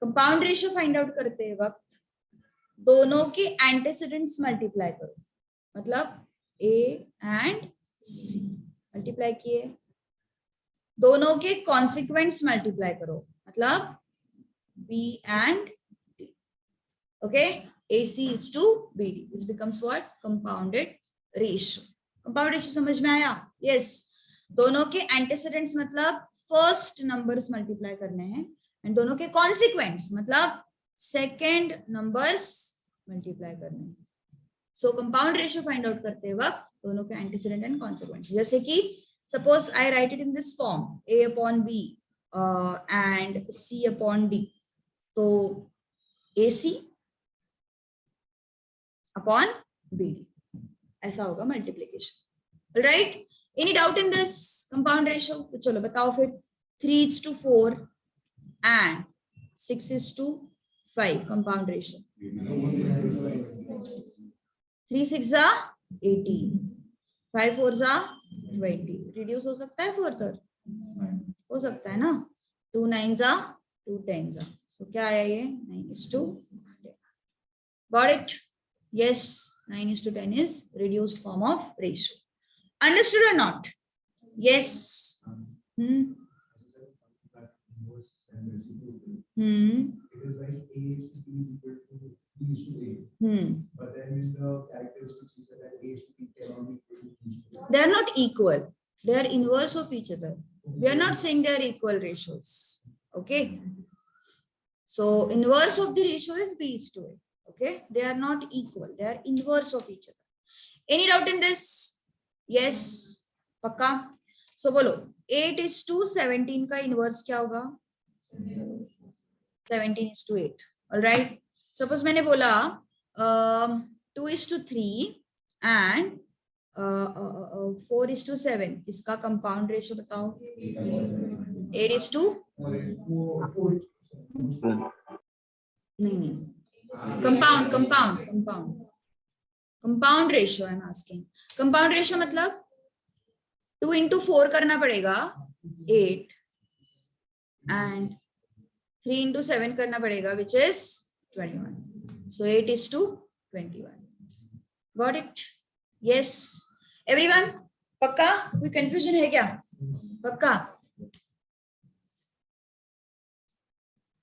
Compound ratio find out करते वक्त दोनों के antecedents multiply करो. मतलब a and c multiply किए, दोनों के कॉन्सिक्वेंट्स मल्टीप्लाई करो, मतलब b and d. Okay, ac is to bd. This becomes what? Compounded ratio. Compound ratio समझ में आया? Yes. दोनों के एंटीसीडेंट्स मतलब फर्स्ट नंबर्स मल्टीप्लाई करने हैं, एंड दोनों के कॉन्सिक्वेंट्स मतलब सेकेंड नंबर्स मल्टीप्लाई करने हैं. सो कंपाउंड रेशियो फाइंड आउट करते वक्त दोनों के एंटीसीडेंट एंड कॉन्सिक्वेंट्स. जैसे कि suppose I write it in this form, a upon b and c upon d. So ac upon bd ऐसा होगा multiplication. Right? Any doubt in this compound ratio? तो चलो बताओ फिर. 3:4 and 6:5 कंपाउंड रेशियो. 3 6 are 18, 5 4 जा 20, reduce हो सकता है फर्दर, हो सकता है ना, 2 9 जा 2 10 जा, सो क्या आया ये 9:10. Got it? Yes, 9:10 is reduced form of ratio. Understood or not? Yes. Hmm. Hmm. It is like A is to B is equal to B is to A. Hmm. But then in the characteristics, you said that A is to B cannot be equal to B is to A. They are not equal. They are inverse of each other. We are not saying they are equal ratios. Okay. So inverse of the ratio is B is to A. Okay. They are not equal. They are inverse of each other. Any doubt in this? Yes. Pakka. So bolo 8:17 का inverse क्या होगा? 17:8. All right. Suppose मैंने बोला 2:3 and 4:7. इसका compound ratio बताओ. 8:2. नहीं. Compound ratio I'm asking. Compound ratio मतलब 2 into 4 करना पड़ेगा 8 and 3 into 7 करना पड़ेगा which is 21. So 8:21. Got it? Yes. Everyone? पक्का? कोई confusion है क्या? पक्का?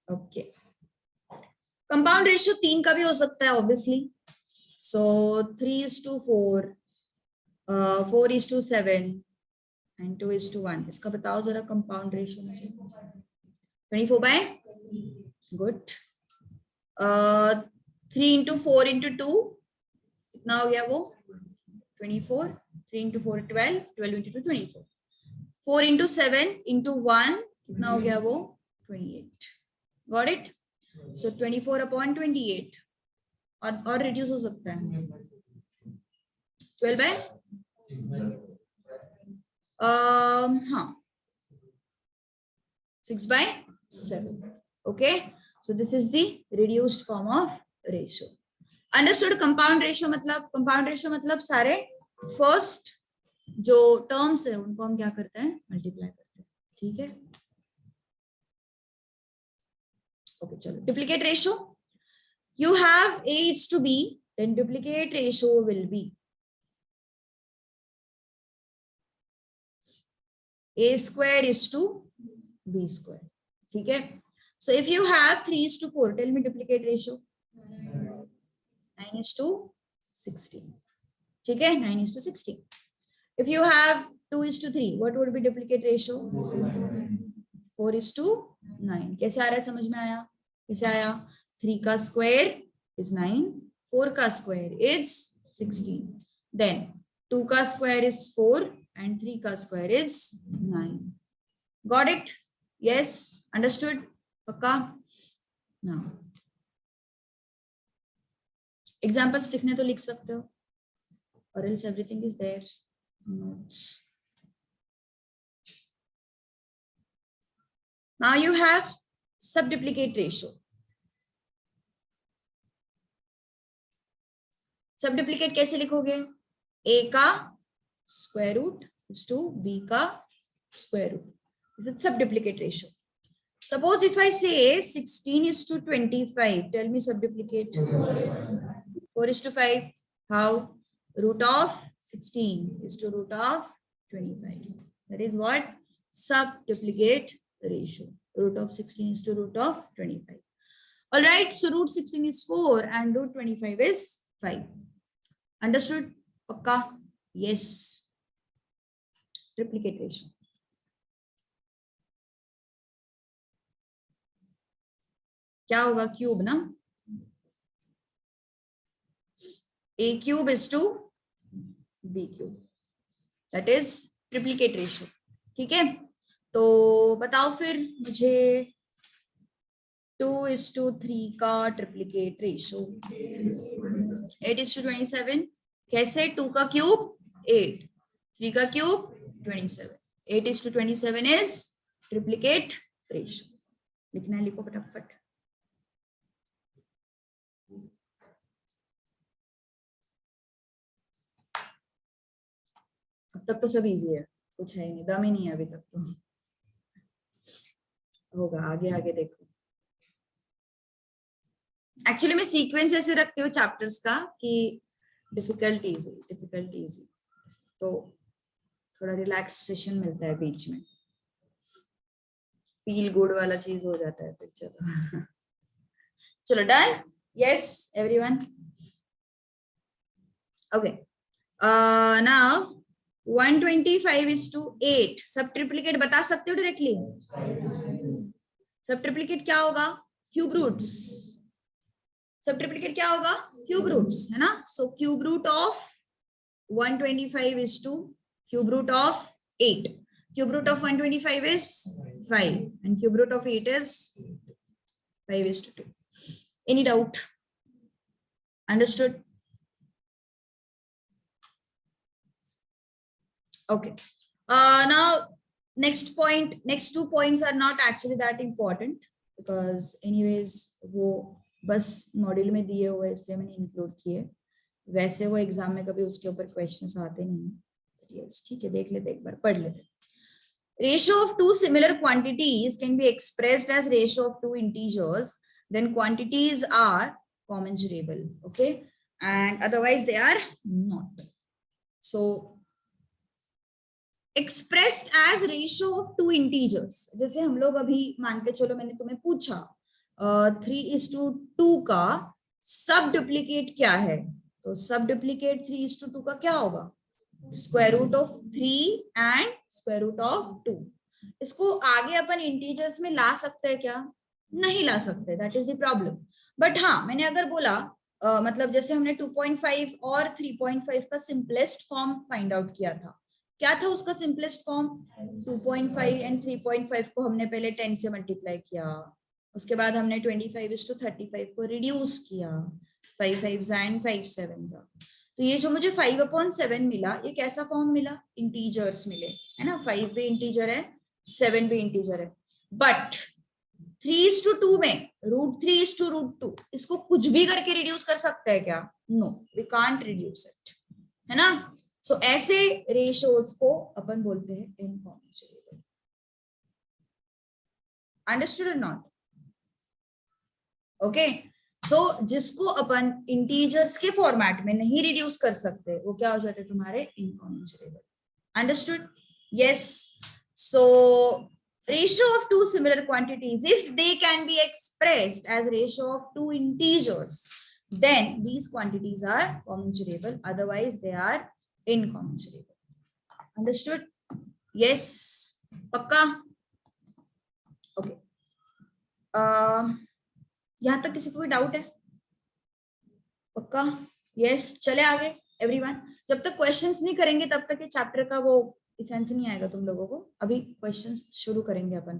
Okay. Compound ratio 3 का भी हो सकता है obviously. So 3:4, 4:7 and 2:1. इसका बताओ जरा compound ratio मुझे. 24 by? Good. 3 into 4 into 2 कितना हो गया वो? 24. 3 into 4 12. 12 into 2 24. 4 into 7 into 1 कितना हो गया वो? 28. Got it? So 24 upon 28. और reduce हो सकता है. 12 by? हाँ. 6 by 7. Okay. So this is the reduced form of ratio. Understood? Compound ratio मतलब सारे first जो terms है उनको हम क्या करते हैं? Multiply करते हैं. ठीक है? Okay, चलो. Duplicate ratio. You have A is to B, then duplicate ratio will be A square is to B square. ठीक है? So if you have 3:4, tell me duplicate ratio. 9:16. ठीक है? 9:16. If you have 2:3, what would be duplicate ratio? 4:9. कैसे आ रहा है? समझ में आया? कैसे आया? 3 का square is 9. 4 का square is 16. Then 2 का square is 4 and 3 का square is 9. Got it? Yes. Understood? पक्का? Now. Examples लिखने तो लिख सकते हो. Or else everything is there. Notes. Now you have subduplicate ratio. Subduplicate कैसे लिखोगे? A का square root is to B का square root. This is subduplicate ratio. Suppose if I say 16 is to 25, tell me subduplicate. 4:5. How? Root of 16 is to root of 25. That is what? Subduplicate ratio. Root of 16 is to root of 25. All right. So root 16 is 4 and root 25 is 5. Understood? Pakka? Yes. Triplicate ratio. क्या होगा? Cube ना. A cube is to B cube. That is triplicate ratio. ठीक है? तो बताओ फिर मुझे 2:3 का ट्रिप्लीकेट रेशियो. 8:27. कैसे? 2 का क्यूब 8, 3 का क्यूब 27. 8:27 is triplicate ratio. लिखना है, लिखो फटाफट. अब तक तो सब इजी है, कुछ है ही नहीं, दम ही नहीं है अभी तक तो। होगा आगे आगे देखो। एक्चुअली मैं सीक्वेंस ऐसे रखती हूँ चैप्टर्स का कि डिफिकल्ट इजी, तो थोड़ा रिलैक्सेशन मिलता है बीच में, फील गुड वाला चीज हो जाता है फिर। चलो चलो done, yes everyone, okay. Now 125:8 सब ट्रिप्लिकेट बता सकते हो डायरेक्टली? सब ट्रिप्लिकेट क्या होगा? Cube roots. सब ट्रिप्लिकेट क्या होगा? क्यूब रूट्स, है ना? So cube root of 125 cube root of 8. Cube root of 125 is 5 and cube root of 8 is 5:2. Any doubt? Understood? Okay. Now next point, next 2 points are not actually that important because anyways वो बस module में दिए हुए इसलिए मैंने include किए, वैसे वो एग्जाम में कभी उसके ऊपर क्वेश्चंस आते नहीं है। यस ठीक है, देख लेते एक बार, पढ़ लेते। Ratio of two similar quantities can be expressed as ratio of two integers, then quantities are commensurable, okay, and otherwise they are not. So expressed as ratio of two integers, जैसे हम लोग अभी मान के चलो मैंने तुम्हें पूछा 3:2 का सब डुप्लीकेट क्या है, तो सब डुप्लीकेट 3:2 का क्या होगा? Square root of 3 and square root of 2। इसको आगे अपन इंटीजर्स में ला सकते हैं क्या? नहीं ला सकते, that is the problem. But हाँ, मैंने अगर बोला मतलब जैसे हमने 2.5 और 3.5 का सिंपलेस्ट फॉर्म फाइंड आउट किया था, क्या था उसका सिंपलेस्ट फॉर्म? 2.5 एंड 3.5 को हमने पहले 10 से मल्टीप्लाई किया, उसके बाद हमने 25:35 को रिड्यूस किया, 5 5 एंड 5 7। तो ये जो मुझे 5/7 मिला, ये कैसा फॉर्म मिला? इंटीजर्स मिले, है ना? 5 भी इंटीजर है, 7 भी इंटीजर है। बट 3:2 में √3:√2 इसको कुछ भी करके रिड्यूस कर सकते हैं क्या? No, we can't reduce it, है ना? सो ऐसे रेशियोज को अपन बोलते हैं इनकॉमेंसुरेबल। अंडरस्टूड और नॉट? ओके, सो जिसको अपन इंटीजर्स के फॉर्मेट में नहीं रिड्यूस कर सकते वो क्या हो जाते हैं तुम्हारे? Incommensurable. Understood? Yes. So ratio of two similar quantities, if they can be expressed as ratio of two integers, then these quantities are commensurable, otherwise they are incommensurable. Understood? Yes, पक्का? Okay. यहाँ तक किसी को कोई doubt है? पक्का? Yes, चले आगे एवरीवन। जब तक क्वेश्चंस नहीं करेंगे तब तक ये चैप्टर का वो सेंस नहीं आएगा तुम लोगों को। अभी क्वेश्चंस शुरू करेंगे अपन।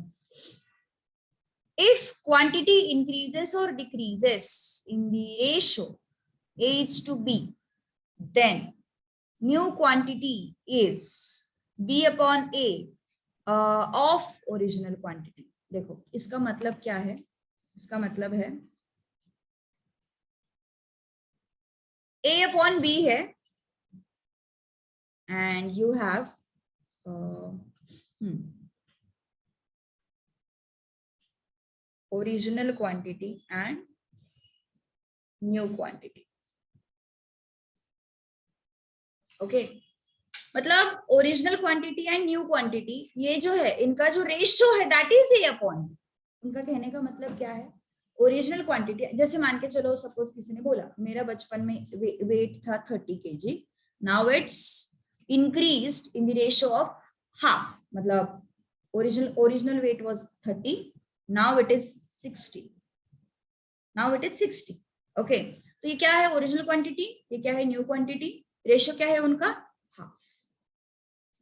इफ क्वांटिटी इंक्रीजेस और decreases in the ratio A:B, then new quantity is B/A of original quantity। देखो इसका मतलब क्या है? इसका मतलब है A/B है and you have original quantity and new quantity। Okay, मतलब original quantity and new quantity, ये जो है इनका जो रेशियो है दैट इज A/B। उनका कहने का मतलब क्या है? ओरिजिनल क्वांटिटी, जैसे मान के चलो सपोज किसी ने बोला मेरा बचपन में वेट था 30 kg, now it's increased in the ratio of half, मतलब original weight was 30, now it is 60, now it is 60। Okay, तो ये क्या है? Original quantity. ये क्या है? New quantity. रेशियो क्या है उनका? Half.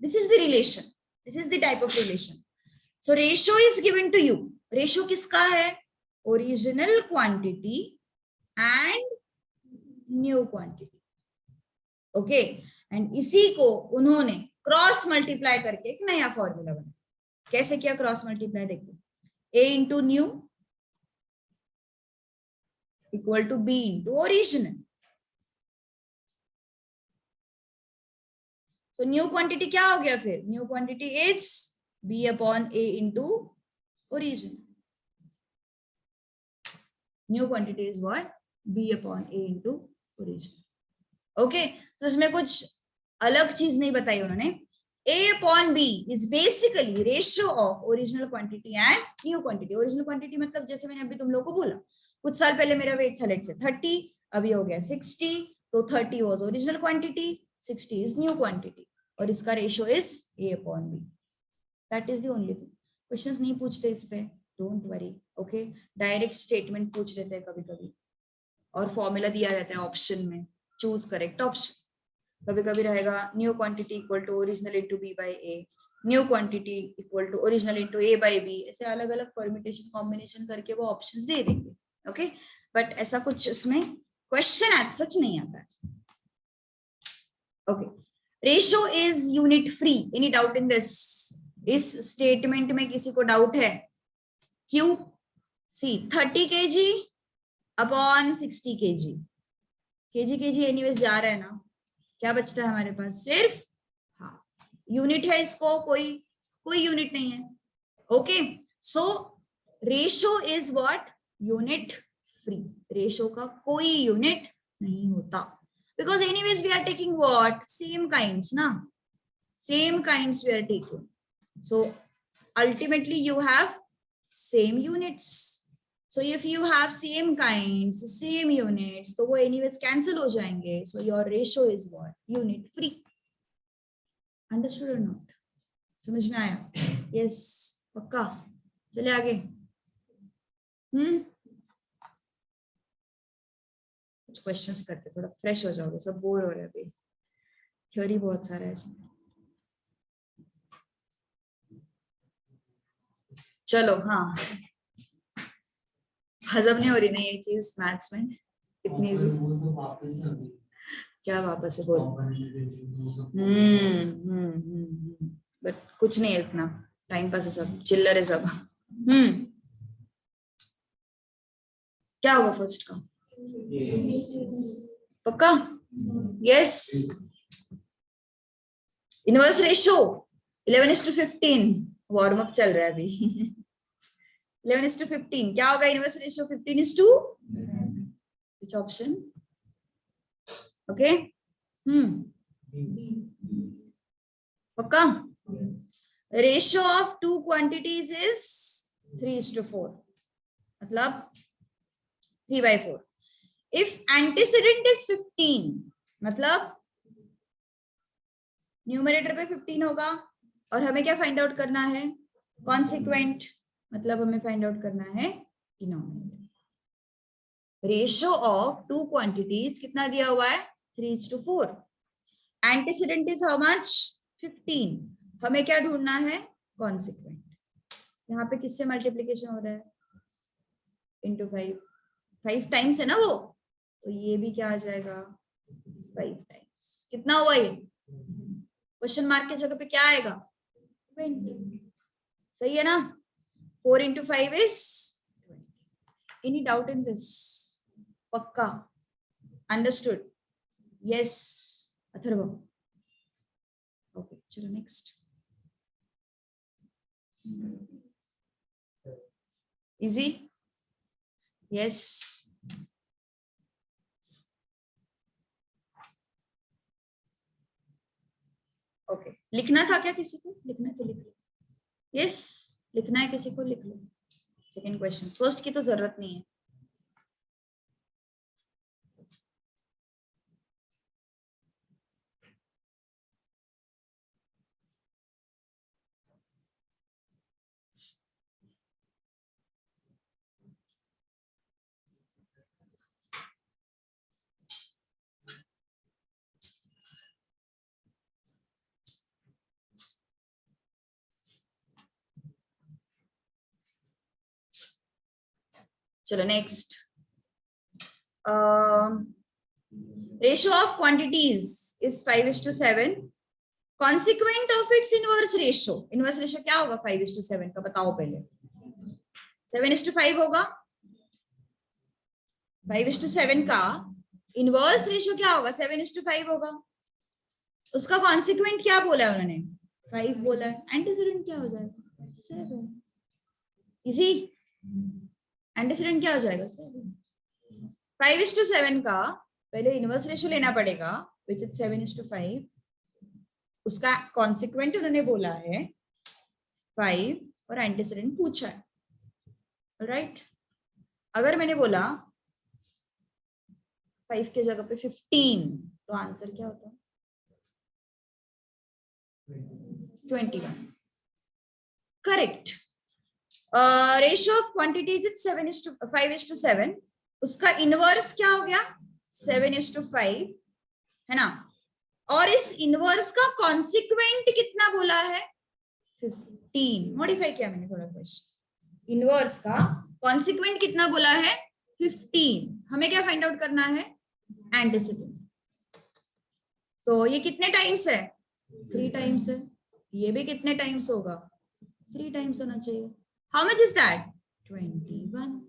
This is the relation, this is the type of relation. So ratio is given to you. Ratio किसका है? Original quantity and new quantity. Okay, and इसी को उन्होंने क्रॉस मल्टीप्लाई करके एक नया फॉर्मूला बनाया। कैसे किया क्रॉस मल्टीप्लाई? देखो, A into new equal to B into original. So new quantity क्या हो गया फिर? New quantity is B upon A into origin. New quantity is what? B upon A into origin. Okay, तो इसमें कुछ अलग चीज नहीं बताई उन्होंने. A upon B is basically ratio of original quantity and new quantity. Original quantity मतलब जैसे मैंने अभी तुम लोग को बोला, कुछ साल पहले मेरा वेट था लेट से 30, अभी हो गया 60, तो 30 was original quantity, 60 is new quantity, और इसका ratio is A upon B. That is the only thing. Questions नहीं पूछते इस पे, don't worry. Okay, direct statement पूछ लेते हैं कभी कभी, और फॉर्मूला दिया रहता है ऑप्शन में, चूज करेक्ट ऑप्शन. कभी कभी रहेगा new quantity equal to original into B by A, new quantity equal to original into A by B. ऐसे अलग अलग परम्यूटेशन कॉम्बिनेशन करके वो ऑप्शंस दे देंगे. ओके, बट ऐसा कुछ इसमें क्वेश्चन एज सच नहीं आता है. Okay, ratio is unit free. Any doubt in this? इस स्टेटमेंट में किसी को डाउट है? क्यों? सी 30 kg upon 60 kg. kg anyways जा रहा है ना, क्या बचता है हमारे पास? सिर्फ यूनिट है, इसको कोई यूनिट नहीं है. Okay, so ratio is what? Unit free. Ratio का कोई यूनिट नहीं होता, because anyways we are taking what? Same kinds ना, same kinds we are taking. So ultimately you have same units. So if you have same kinds, same units, तो वो anyways cancel हो जाएंगे. So your ratio is what? Unit free. Understood or not? समझ में आया? Yes, पक्का. चले आगे. कुछ questions करते, थोड़ा fresh हो जाओगे. सब बोर हो रहे हैं अभी, थ्योरी बहुत सारा है इसमें. चलो, हाँ, हजम नहीं हो रही ना ये चीज मैथ्स में इतनी इजी. क्या वापस है बोल? बट कुछ नहीं है इतना, टाइम पास है सब, चिल्लर है सब. क्या होगा फर्स्ट का? पक्का? Yes. Inverse ratio 11:15. Warm up चल रहा है अभी. 11:15 क्या होगा? Inverse ratio 15:2. Which option? Okay. पक्का? Ratio of two quantities is 3:4, मतलब 3/4. इफ एंटीसीडेंट इज 15, मतलब न्यूमरेटर पे 15 होगा, और हमें क्या फाइंड आउट करना है? कॉन्सिक्वेंट, मतलब हमें फाइंड आउट करना है denominator. Ratio of two quantities कितना दिया हुआ है? 3:4. Antecedent is how much? 15. हमें क्या ढूंढना है? कॉन्सिक्वेंट. यहाँ पे किससे मल्टीप्लीकेशन हो रहा है? इंटू 5. 5 टाइम्स है ना वो, तो ये भी क्या आ जाएगा? 5 टाइम्स. कितना हुआ ये? क्वेश्चन मार्क के जगह पे क्या आएगा? 20. सही है ना? 4 into 5 is 20. Any doubt in this? पक्का? Understood? Yes. अथर्व. Okay, चलो next. Easy? Yes. Okay. लिखना था क्या किसी को? लिखना है तो लिख लो. Yes. लिखना है किसी को? लिख लो. Second question. फर्स्ट की तो जरूरत नहीं है. चलो next. Ratio of quantities is 5:7. Consequent of its inverse ratio. Inverse ratio क्या होगा 5:7 का? बताओ पहले. 7:5 होगा. 5:7 का इनवर्स रेशियो क्या होगा? 7:5 होगा. उसका कॉन्सिक्वेंट क्या बोला है उन्होंने? 5 बोला है। एंटीसीडेंट क्या हो जाएगा? 7। इजी। एंटीसीडेंट क्या हो जाएगा? 7। 5:7 का पहले इनवर्स रेशियो लेना पड़ेगा विच इज 7:5। उसका कॉन्सिक्वेंट उन्होंने बोला है 5 और एंटीसीडेंट पूछा है, राइट? अगर मैंने बोला 5 की जगह पे 15 तो आंसर क्या होता? 21। Correct. Ratio of quantities is 5:7। उसका इनवर्स क्या हो गया? 7:5 है ना? और इस इनवर्स का कॉन्सिक्वेंट कितना बोला है? 15। मॉडिफाई किया मैंने थोड़ा क्वेश्चन। इनवर्स का कॉन्सिक्वेंट कितना बोला है? 15। हमें क्या फाइंड आउट करना है? एंटीसीडेंट। तो ये कितने टाइम्स है? 3 टाइम्स है। ये भी कितने टाइम्स होगा? 3 टाइम्स होना चाहिए। How much is that? 21।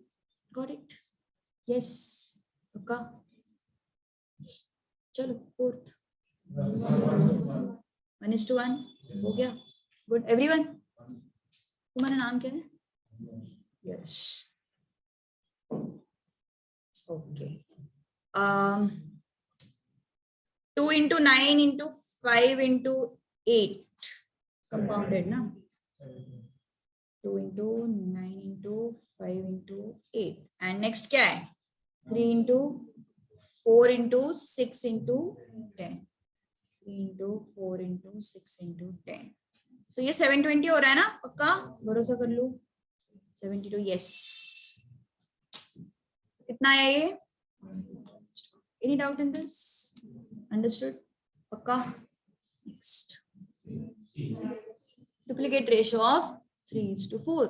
Got it? Yes. Okay, चलो फोर्थ। 1:1 हो गया। Good everyone. तुम्हारा नाम क्या है? यश। Okay. 2 into 9 into 5 into 8 compounded ना? 2 into 9 into 5 into 8 and next क्या है? 3 into 4 into 6 into 10. 3 into 4 into 6 into 10. So ये 720 हो रहा है ना? पक्का भरोसा कर लो। 72 yes. कितना है ये? Any doubt in this? Understood? पक्का? Next. Duplicate ratio of 3:4.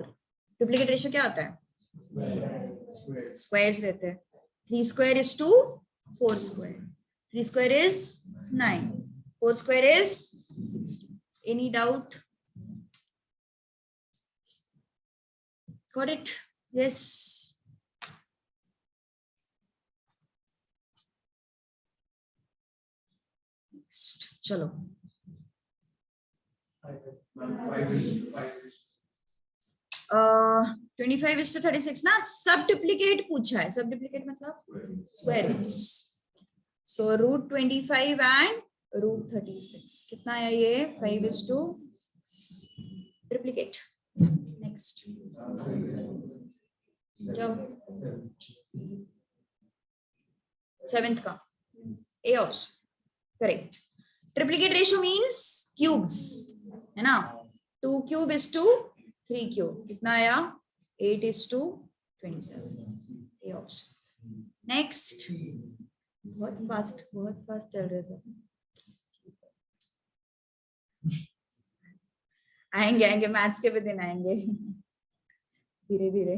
Duplicate ratio क्या होता है? Squares रहते हैं। 3 square is 2, 4 square. 3 square is 9. 4 square is 16. Any doubt? Got it? Yes. Next. चलो 25:36 ना? सब डुप्लीकेट पूछा है। सब डुप्लीकेट मतलब स्क्वायर रूट्स। सो √25 एंड √36 कितना है ये? 5:6 डुप्लीकेट। नेक्स्ट जाओ। 7th का A option correct. Triplicate ratio means cubes है ना? 2 cube is to 3 cube कितना आया? 8:27 ए ऑप्शन। नेक्स्ट। बहुत फास्ट चल रहे सब। आएंगे मैथ्स के भी दिन आएंगे धीरे धीरे।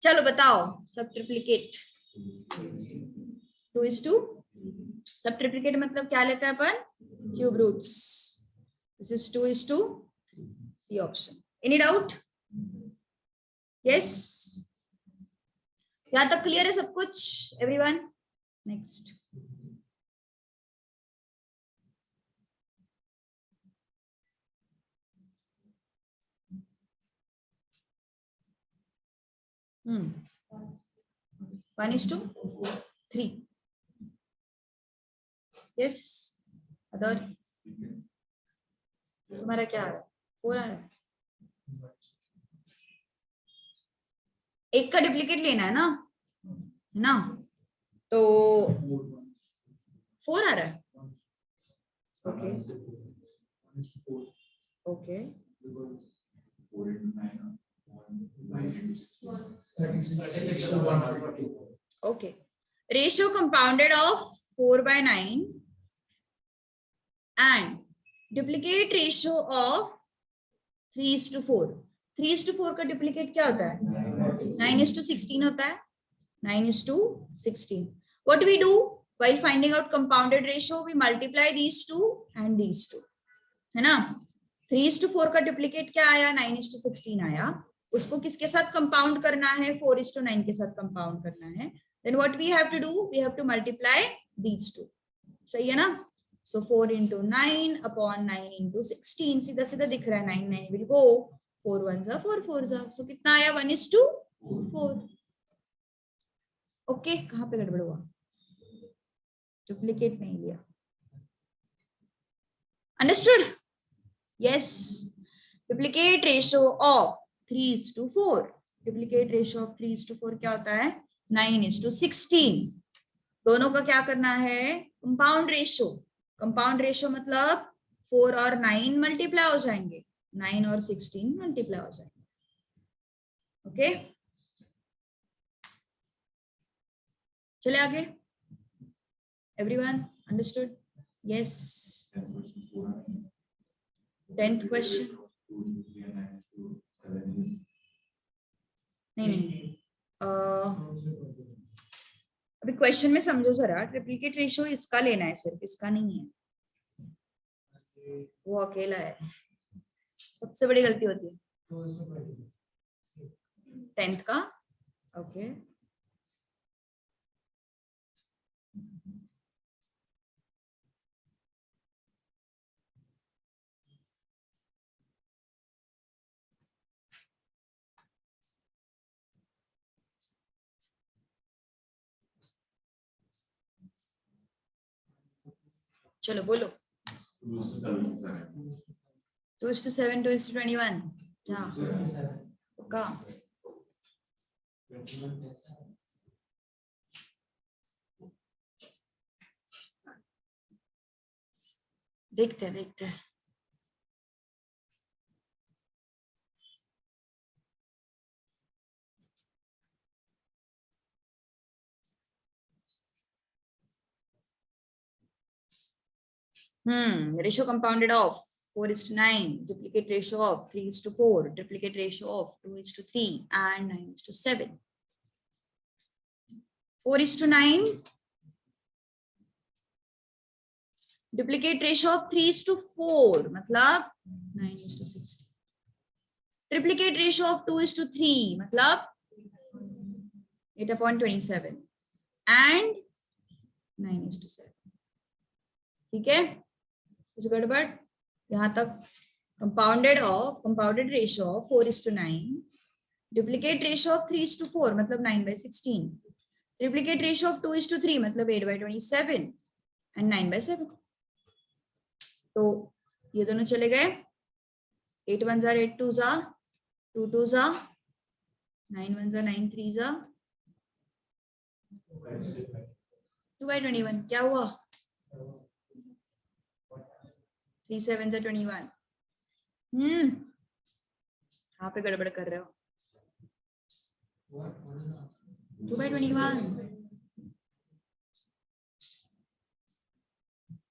चलो बताओ सब ट्रिप्लीकेट। 2:2 सब ट्रिप्लीकेट मतलब क्या लेते हैं अपन? Cube roots. This is 2:2 C option. Any doubt? Yes. यहां तक क्लियर है सब कुछ everyone? Next. Hmm. 1:3. Yes. Other तुम्हारा क्या है? 4 है। एक का डुप्लीकेट लेना है ना? तो 4 आ रहा है। Okay okay. Okay. Ratio compounded of 4/9 and duplicate ratio of 3:4. 3:4 का डुप्लीकेट क्या होता है? 9:16 होता है। 9:16. What do we do while finding out compounded ratio? We multiply these two and these two, है ना? 3:4 का डुप्लीकेट क्या आया? 9:16 आया। उसको किसके साथ कंपाउंड करना है? 4:9 के साथ कंपाउंड करना है। Then what we have to do? We have to multiply these two. सही है ना? So 4 into 9 upon 9 into 16. सीधा सीधा दिख रहा है 9 9 will go 4 1s are 4 4s are. So कितना आया 1:4. ओके कहाँ पे गड़बड़ हुआ? डुप्लीकेट नहीं लिया. Understood? Yes. Duplicate ratio of 3:4. Duplicate ratio of 3:4 क्या होता है? 9:16. दोनों का क्या करना है? Compound ratio. कंपाउंड रेशो मतलब 4 और 9 मल्टीप्लाई हो जाएंगे, 9 और 16 मल्टीप्लाई हो जाएंगे. ओके चले आगे. Everyone understood? Yes. 10th question. नहीं अभी क्वेश्चन में समझो जरा. ट्रिप्लिकेट रेशियो इसका लेना है, सिर्फ इसका नहीं है. वो अकेला है. सबसे बड़ी गलती होती है 10th का. ओके चलो बोलो. 2:7 2:21 क्या का? देखते हैं. Ratio compounded of 4:9, duplicate ratio of 3:4, duplicate ratio of 2:3 and 9:7. 4:9, duplicate ratio of 3:4 मतलब 9:16. Triplicate ratio of 2:3 मतलब 8/27 and 9:7. ठीक है, कुछ गड़बड़ यहाँ तक? Compounded ratio of 4:9, duplicate ratio of 3:4 मतलब 9/16, ट्रिप्लिकेट रेशियो ऑफ 2:3 मतलब 8/27 एंड 9/7. तो ये दोनों चले गए. 8 1s are 8 2s are 2 2s are 9 1s are 9 3s are 2/21. क्या हुआ? 3 7s are 21. कहाँ पे गड़बड़ कर रहे हो? 2/21.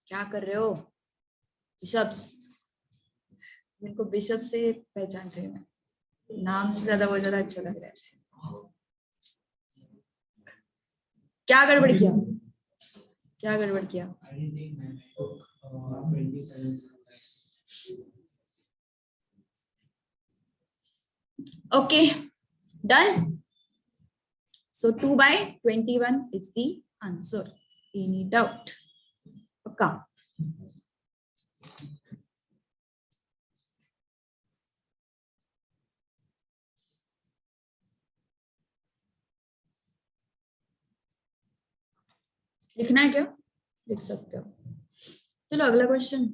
क्या कर रहे हो? बिशप्स. मेरे को बिशप से पहचान रहे हैं, नाम से ज्यादा वो ज्यादा अच्छा लग रहा है. क्या गड़बड़ किया? क्या गड़बड़ किया? Okay, done. So 2/21 is the answer. Any doubt? Okay. लिखना है क्या? लिख सकते हो. चलो अगला क्वेश्चन.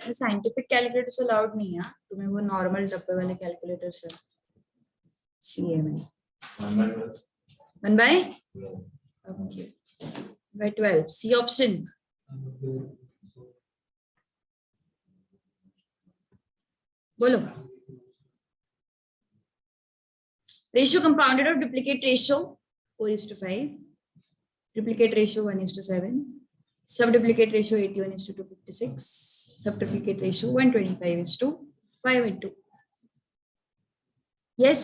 साइंटिफिक कैलकुलेटर्स अलाउड नहीं है तुम्हें, वो नॉर्मल डब्बे वाले कैलकुलेटर्स है सीए में. 1/12 सी ऑप्शन. बोलो. Ratio compounded of duplicate ratio 4:5, duplicate ratio 1:7, Sub duplicate ratio 81:256. Sub duplicate ratio 125:5:2. Yes.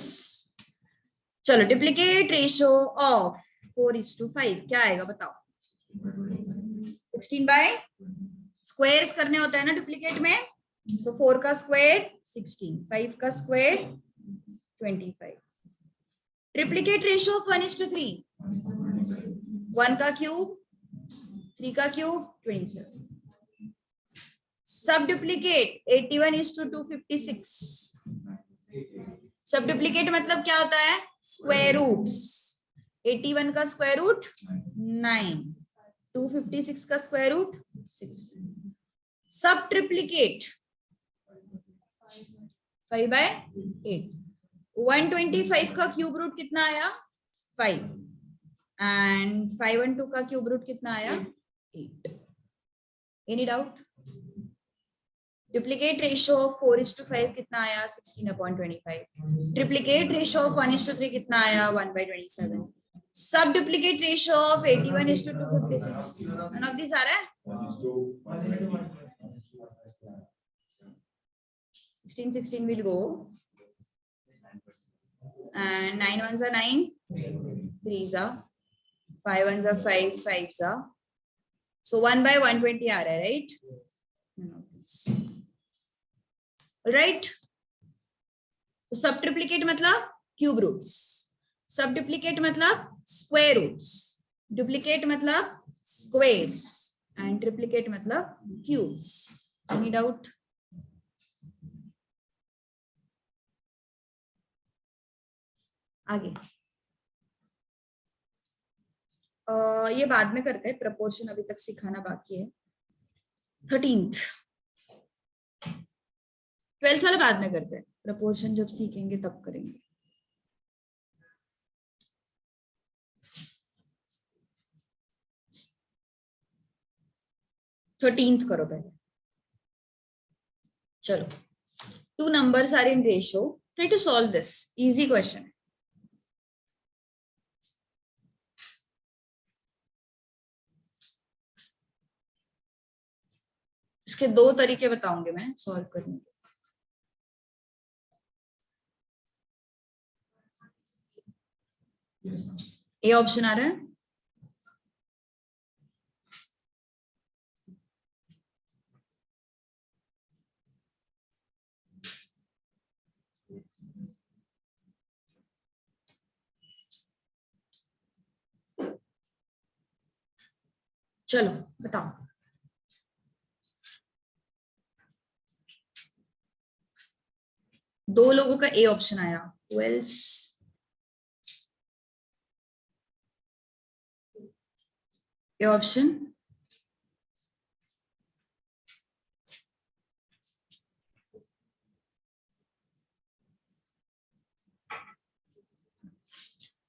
चलो डुप्लीकेट रेशियो ऑफ 4:5 क्या आएगा बताओ? 16 बाय स्क्वायर्स करने होता है ना डुप्लीकेट में, सो 4 का स्क्वायर 16, 5 का स्क्वायर 25. ट्रिप्लीकेट रेशियो ऑफ 1:3, 1 का क्यूब 3 का क्यूब 27. सब डुप्लीकेट 81:256. सब डुप्लीकेट मतलब क्या होता है? Square roots. 81 का स्क्वायर रूट 9, 256 का स्क्वायर रूट 6. सब ट्रिप्लीकेट 5/8. 125 का क्यूब रूट कितना आया? 5. एंड 5 और 2 का क्यूब रूट कितना आया? 8. Any doubt? Duplicate ratio of 4:5 कितना आया? 16/25. ट्रिप्लीकेट रेशियो ऑफ 1:3 कितना आया? 1/27. सब duplicate ratio of 81:256. None of this आ रहा है? 16 will go, and 9 ones are 9, 3s are 5 ones are 5, 5s are, so 1/120 आ रहा है, right? Right? तो सब ट्रिप्लीकेट मतलब क्यूब रूट्स, सब डुप्लीकेट मतलब स्क्वायर रूट्स, डुप्लीकेट मतलब स्क्वायर्स, एंड ट्रिप्लीकेट मतलब क्यूब्स. Any doubt? आगे ये बाद में करते हैं, प्रपोर्शन अभी तक सिखाना बाकी है. 13th 12th वाला बाद में करते हैं, प्रपोर्शन जब सीखेंगे तब करेंगे. थर्टींथ करो पहले. चलो, 2 numbers are in ratio. Try to solve this. Easy question. इसके 2 तरीके बताऊंगे मैं सॉल्व करने के. ए ऑप्शन आ रहा है. चलो बताओ. दो लोगों का ए ऑप्शन आया. वेल्स ए ऑप्शन.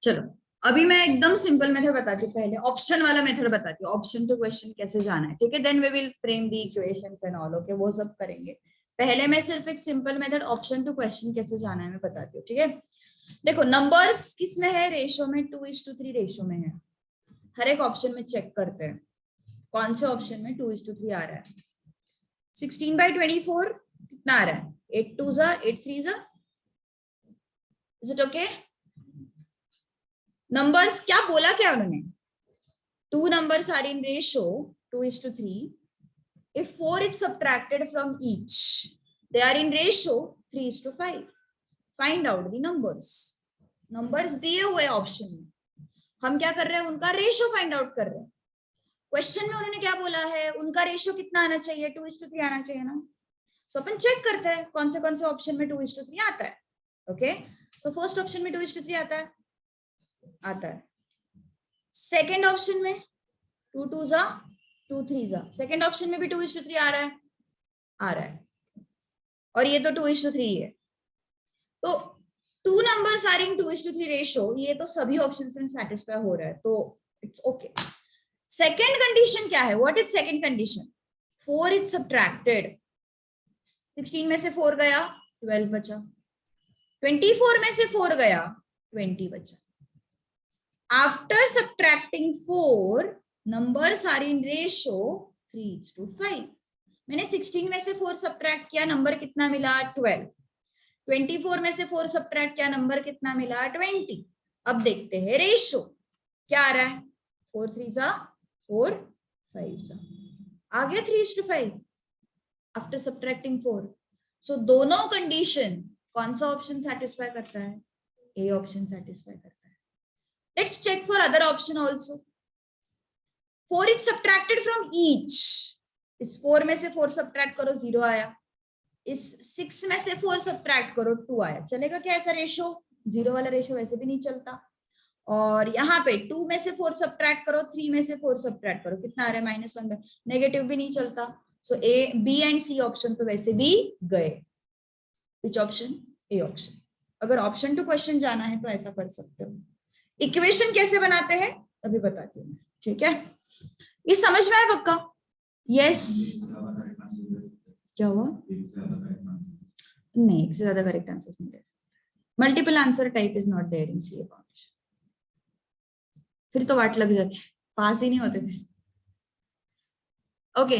चलो अभी मैं एकदम सिंपल मेथड बताती हूँ. पहले ऑप्शन वाला मेथड बताती हूँ, ऑप्शन टू क्वेश्चन कैसे जाना है. ठीक है, then we will frame the equations and all. Okay, वो सब करेंगे. पहले मैं सिर्फ एक simple method option to question कैसे जाना है मैं बताती हूँ. ठीक है, देखो नंबर्स किसमें है? रेशो में 2:3 रेशो में है. हर एक ऑप्शन में चेक करते हैं कौन से ऑप्शन में 2:3 आ रहा है. 16/24 कितना आ रहा है? 8 2s 8 3s. Is it okay? Numbers क्या बोला, क्या उन्होंने? 2 numbers are in ratio 2:3. If 4 is subtracted from each, they are in ratio 3:5. Find out the numbers. Numbers दिए हुए ऑप्शन में, हम क्या कर रहे हैं? उनका रेशियो फाइंड आउट कर रहे हैं. क्वेश्चन में उन्होंने क्या बोला है? उनका रेशियो कितना आना चाहिए? 2:3 आना चाहिए ना. सो अपन चेक करते हैं कौन से ऑप्शन में 2:3 आता है. ओके, सो फर्स्ट ऑप्शन में 2:3 आता है. सेकेंड ऑप्शन में 2 2s 2 3s. सेकेंड ऑप्शन में भी 2:3 आ रहा है. और ये तो 2:3 है. तो 2 numbers are in 2:3 रेशियो, ये तो सभी ऑप्शन में सेटिस्फाई हो रहा है, तो इट्स ओके. सेकेंड कंडीशन क्या है? What is second condition? 4 is subtracted. 16 में से 4 गया, 12 बचा. 24 में से 4 गया, 20 बचा. After subtracting 4, numbers are in ratio 3:5. मैंने 16 में से 4 सब्ट्रैक्ट किया, नंबर कितना मिला 12. 24 में से 4 सब्ट्रैक्ट किया, नंबर कितना मिला 20. अब देखते हैं रेशो क्या आ रहा है. 4 3 जा 4 5 जा, आ गया 3:5 आफ्टर सब्ट्रैक्टिंग 4. सो दोनों कंडीशन कौन सा ऑप्शन सेटिस्फाई करता है? ए ऑप्शन सेटिस्फाई करता है. Let's check for other option also. 4 is subtracted from each. इस 4 में से 4 सब्ट्रैक्ट करो 0 आया. इस 6 में से 4 सब्ट्रैक्ट करो 2 आया. चलेगा क्या ऐसा रेशो? 0 वाला रेशो वैसे भी नहीं चलता. और यहाँ पे 2 में से 4 सब्ट्रैक्ट करो, 3 में से 4 सब्ट्रैक्ट करो, कितना आ रहा है -1. नेगेटिव भी नहीं चलता. So A B and C option तो वैसे भी गए. Which option? A option. अगर ऑप्शन टू क्वेश्चन जाना है तो ऐसा कर सकते हो. इक्वेशन कैसे बनाते हैं अभी बताती हूँ, ठीक है? ये समझ में आया पक्का? यस. क्या हुआ? नहीं, एक से ज्यादा करेक्ट आंसर्स नहीं दे. Multiple answer type is not there in CA foundation. फिर तो वाट लग जाती है, पास ही नहीं होते फिर. Okay,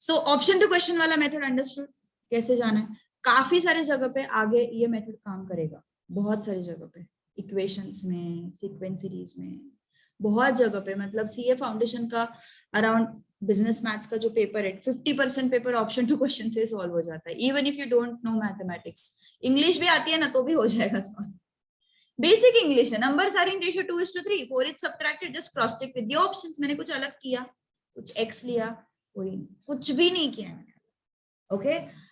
so option to question वाला मेथड अंडरस्टूड कैसे जाना है. काफी सारे जगह पे आगे ये मेथड काम करेगा, बहुत सारी जगह पे, इक्वेशंस में, सीक्वेंस सीरीज में, बहुत जगह पे. मतलब सीए फाउंडेशन का अराउंड बिजनेस मैथ्स का जो पेपर है 50% पेपर ऑप्शन टू क्वेश्चन से सॉल्व हो जाता है. Even if you don't know mathematics, English भी आती है ना तो भी हो जाएगा सॉल्व. बेसिक इंग्लिश है. Numbers are in ratio 2:3. 4 is subtracted, just cross check with the options. मैंने कुछ अलग किया, कुछ एक्स लिया, कोई कुछ भी नहीं किया मैंने. ओके,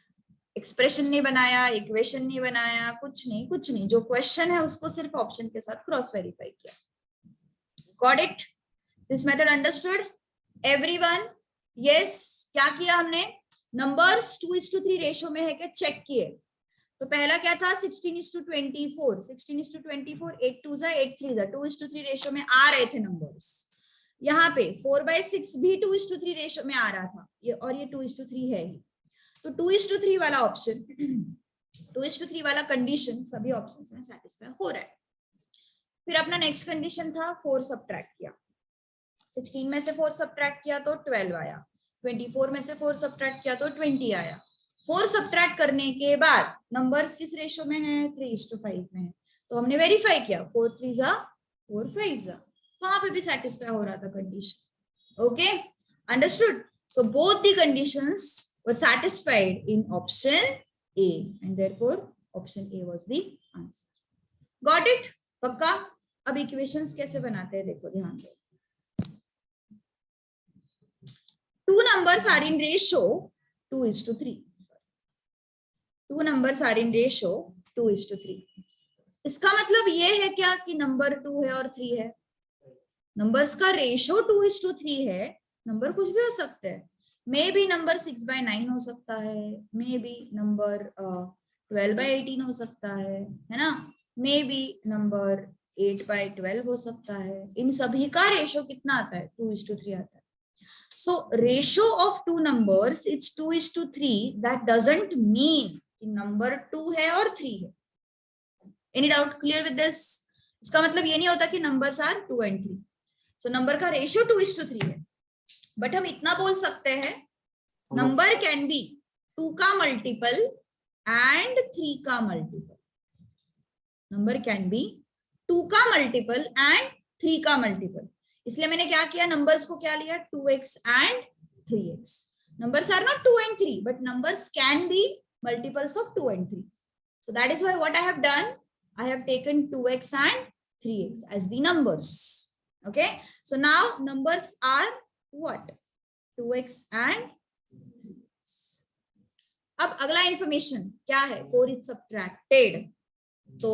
एक्सप्रेशन नहीं बनाया, इक्वेशन नहीं बनाया, कुछ नहीं, कुछ नहीं. जो क्वेश्चन है उसको सिर्फ ऑप्शन के साथ क्रॉस वेरीफाई किया. Got it? This method understood everyone? Yes. क्या किया हमने? नंबर्स 2:3 रेशियो में है क्या चेक किए. तो पहला क्या था? 16:24. 16:24, 8 2 जा 8 3 जा, 2:3 रेशियो में आ रहे थे नंबर्स. यहाँ पे 4/6 भी 2:3 रेशियो में आ रहा था, ये और ये 2:3 है ही. तो 2:3 वाला ऑप्शन, 2:3 वाला कंडीशन सभी ऑप्शंस में सेटिस्फाई हो रहा है. फिर अपना नेक्स्ट कंडीशन था 4 सब्ट्रैक्ट किया. 16 में से 4 सब्ट्रैक्ट किया तो 12 आया. 24 में से 4 सब्ट्रैक्ट किया तो 20 आया. 4 सब्ट्रैक्ट करने के बाद नंबर्स किस रेशियो में है? 3:5 में है. तो हमने वेरीफाई किया 4 3 जा 4 5 जा, वहां पे भी सेटिस्फाई हो रहा था condition. Okay, understood? So both the conditions were satisfied in option A and therefore option A was the answer. Got it? पक्का? अब इक्वेशंस कैसे बनाते हैं देखो, ध्यान दो. Two numbers are in ratio 2:3. Two numbers are in ratio 2:3. इसका मतलब ये है क्या कि नंबर 2 है और 3 है? नंबर्स का रेशियो 2:3 है. नंबर कुछ भी हो सकते हैं. मे बी नंबर 6/9 हो सकता है, मे बी नंबर 12/18 हो सकता है ना? मे बी नंबर 8/12 हो सकता है. इन सभी का रेशियो कितना आता है? 2:3 आता है. So ratio of two numbers is 2:3. That doesn't mean कि नंबर 2 है और 3 है. Any doubt? Clear with this? इसका मतलब ये नहीं होता कि numbers are 2 and 3. So number का रेशियो 2:3 है. बट हम इतना बोल सकते हैं, नंबर कैन बी 2 का मल्टीपल एंड 3 का मल्टीपल. नंबर कैन बी 2 का मल्टीपल एंड 3 का मल्टीपल. इसलिए मैंने क्या किया, नंबर्स को क्या लिया? 2x and 3x. Numbers are not 2 and 3, but numbers can be multiples of 2 and 3. So that is why what I have done, I have taken 2x and 3x as the numbers. Okay, so now numbers are what? 2x and अब अगला information क्या है? 4 is subtracted. तो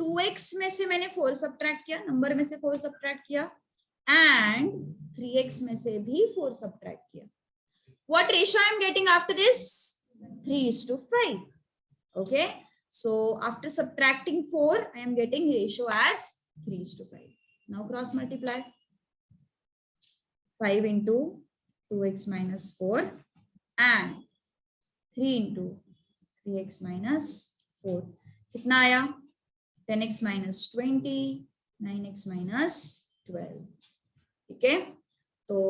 2x में से मैंने 4 subtract किया, number में से 4 सब्ट्रैक्ट किया, एंड 3x में से भी 4 सब्ट्रैक्ट किया. What ratio I am getting after this? 3:5. Okay, so after subtracting 4, I am getting ratio as 3:5. Now cross multiply. 5 into 2x minus 4 and 3 into 3x minus 4. कितना आया? 10x minus 20, 9x minus 12. ठीक है, तो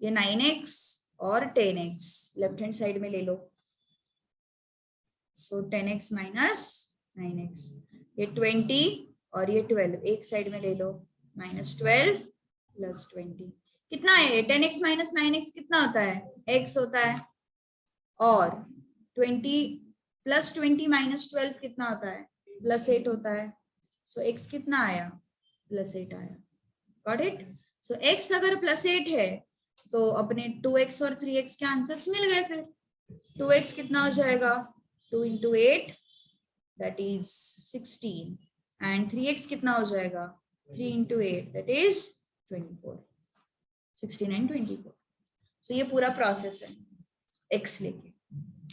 ये 9x और 10x left hand side में ले लो, सो 10x minus 9x, ये 20 और ये 12 एक साइड में ले लो, -12 + 20 कितना है, 10x माइनस 9x कितना होता है, x होता है, और 20 + 20 - 12 कितना होता है, +8 होता है, सो x कितना आया, +8 आया, गॉट इट। सो x अगर +8 है तो अपने 2x और 3x के आंसर्स मिल गए, फिर 2x कितना हो जाएगा, 2 × 8 दैट इज 16 एंड 3x कितना हो जाएगा, 3 × 8 दैट इज 24, 16 and 24। सो ये पूरा प्रोसेस है x लेके,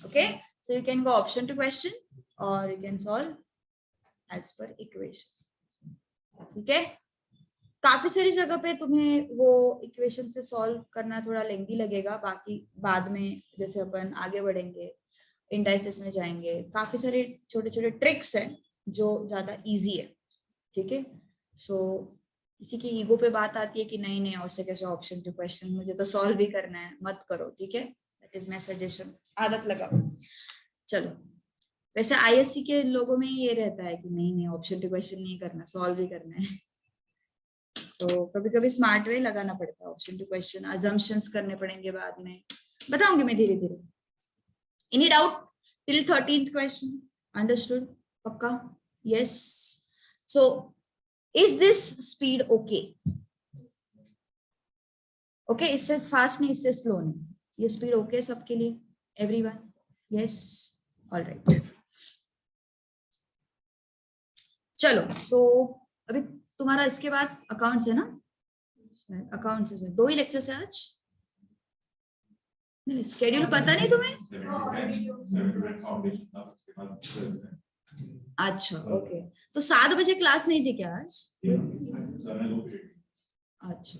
okay. So you can go option to question और you can solve as per equation, ठीक है। काफी सारी जगह पे तुम्हें वो इक्वेशन से सॉल्व करना थोड़ा लेंथी लगेगा, बाकी बाद में जैसे अपन आगे बढ़ेंगे इंडाइसेस में जाएंगे, काफी सारे छोटे छोटे ट्रिक्स हैं जो ज्यादा इजी है, ठीक है। सो किसी की ईगो पे बात आती है कि नहीं नहीं और से कैसे ऑप्शन टू क्वेश्चन, मुझे तो सॉल्व भी करना है, मत करो, ठीक है। दैट इज माय सजेशन, आदत लगाओ। चलो, वैसे आईएससी के लोगों में ये रहता है कि नहीं नहीं ऑप्शन टू क्वेश्चन नहीं करना, सॉल्व भी करना है, तो कभी कभी स्मार्ट वे लगाना पड़ता है, ऑप्शन टू क्वेश्चन अजम्पशंस करने पड़ेंगे, बाद में बताऊंगी मैं धीरे धीरे। Any doubt till 13th question, understood, पक्का, yes. So is this speed okay, okay, इससे फास्ट नहीं, इससे स्लो नहीं, ये स्पीड ओके सबके लिए, एवरीवन, यस, ऑलराइट। चलो, सो अभी तुम्हारा इसके बाद अकाउंट्स है ना, अकाउंट्स है, 2 ही लेक्चर्स है आज, स्केड्यूल पता नहीं तुम्हें, अच्छा ओके। तो 7 बजे क्लास नहीं थी क्या आज, अच्छा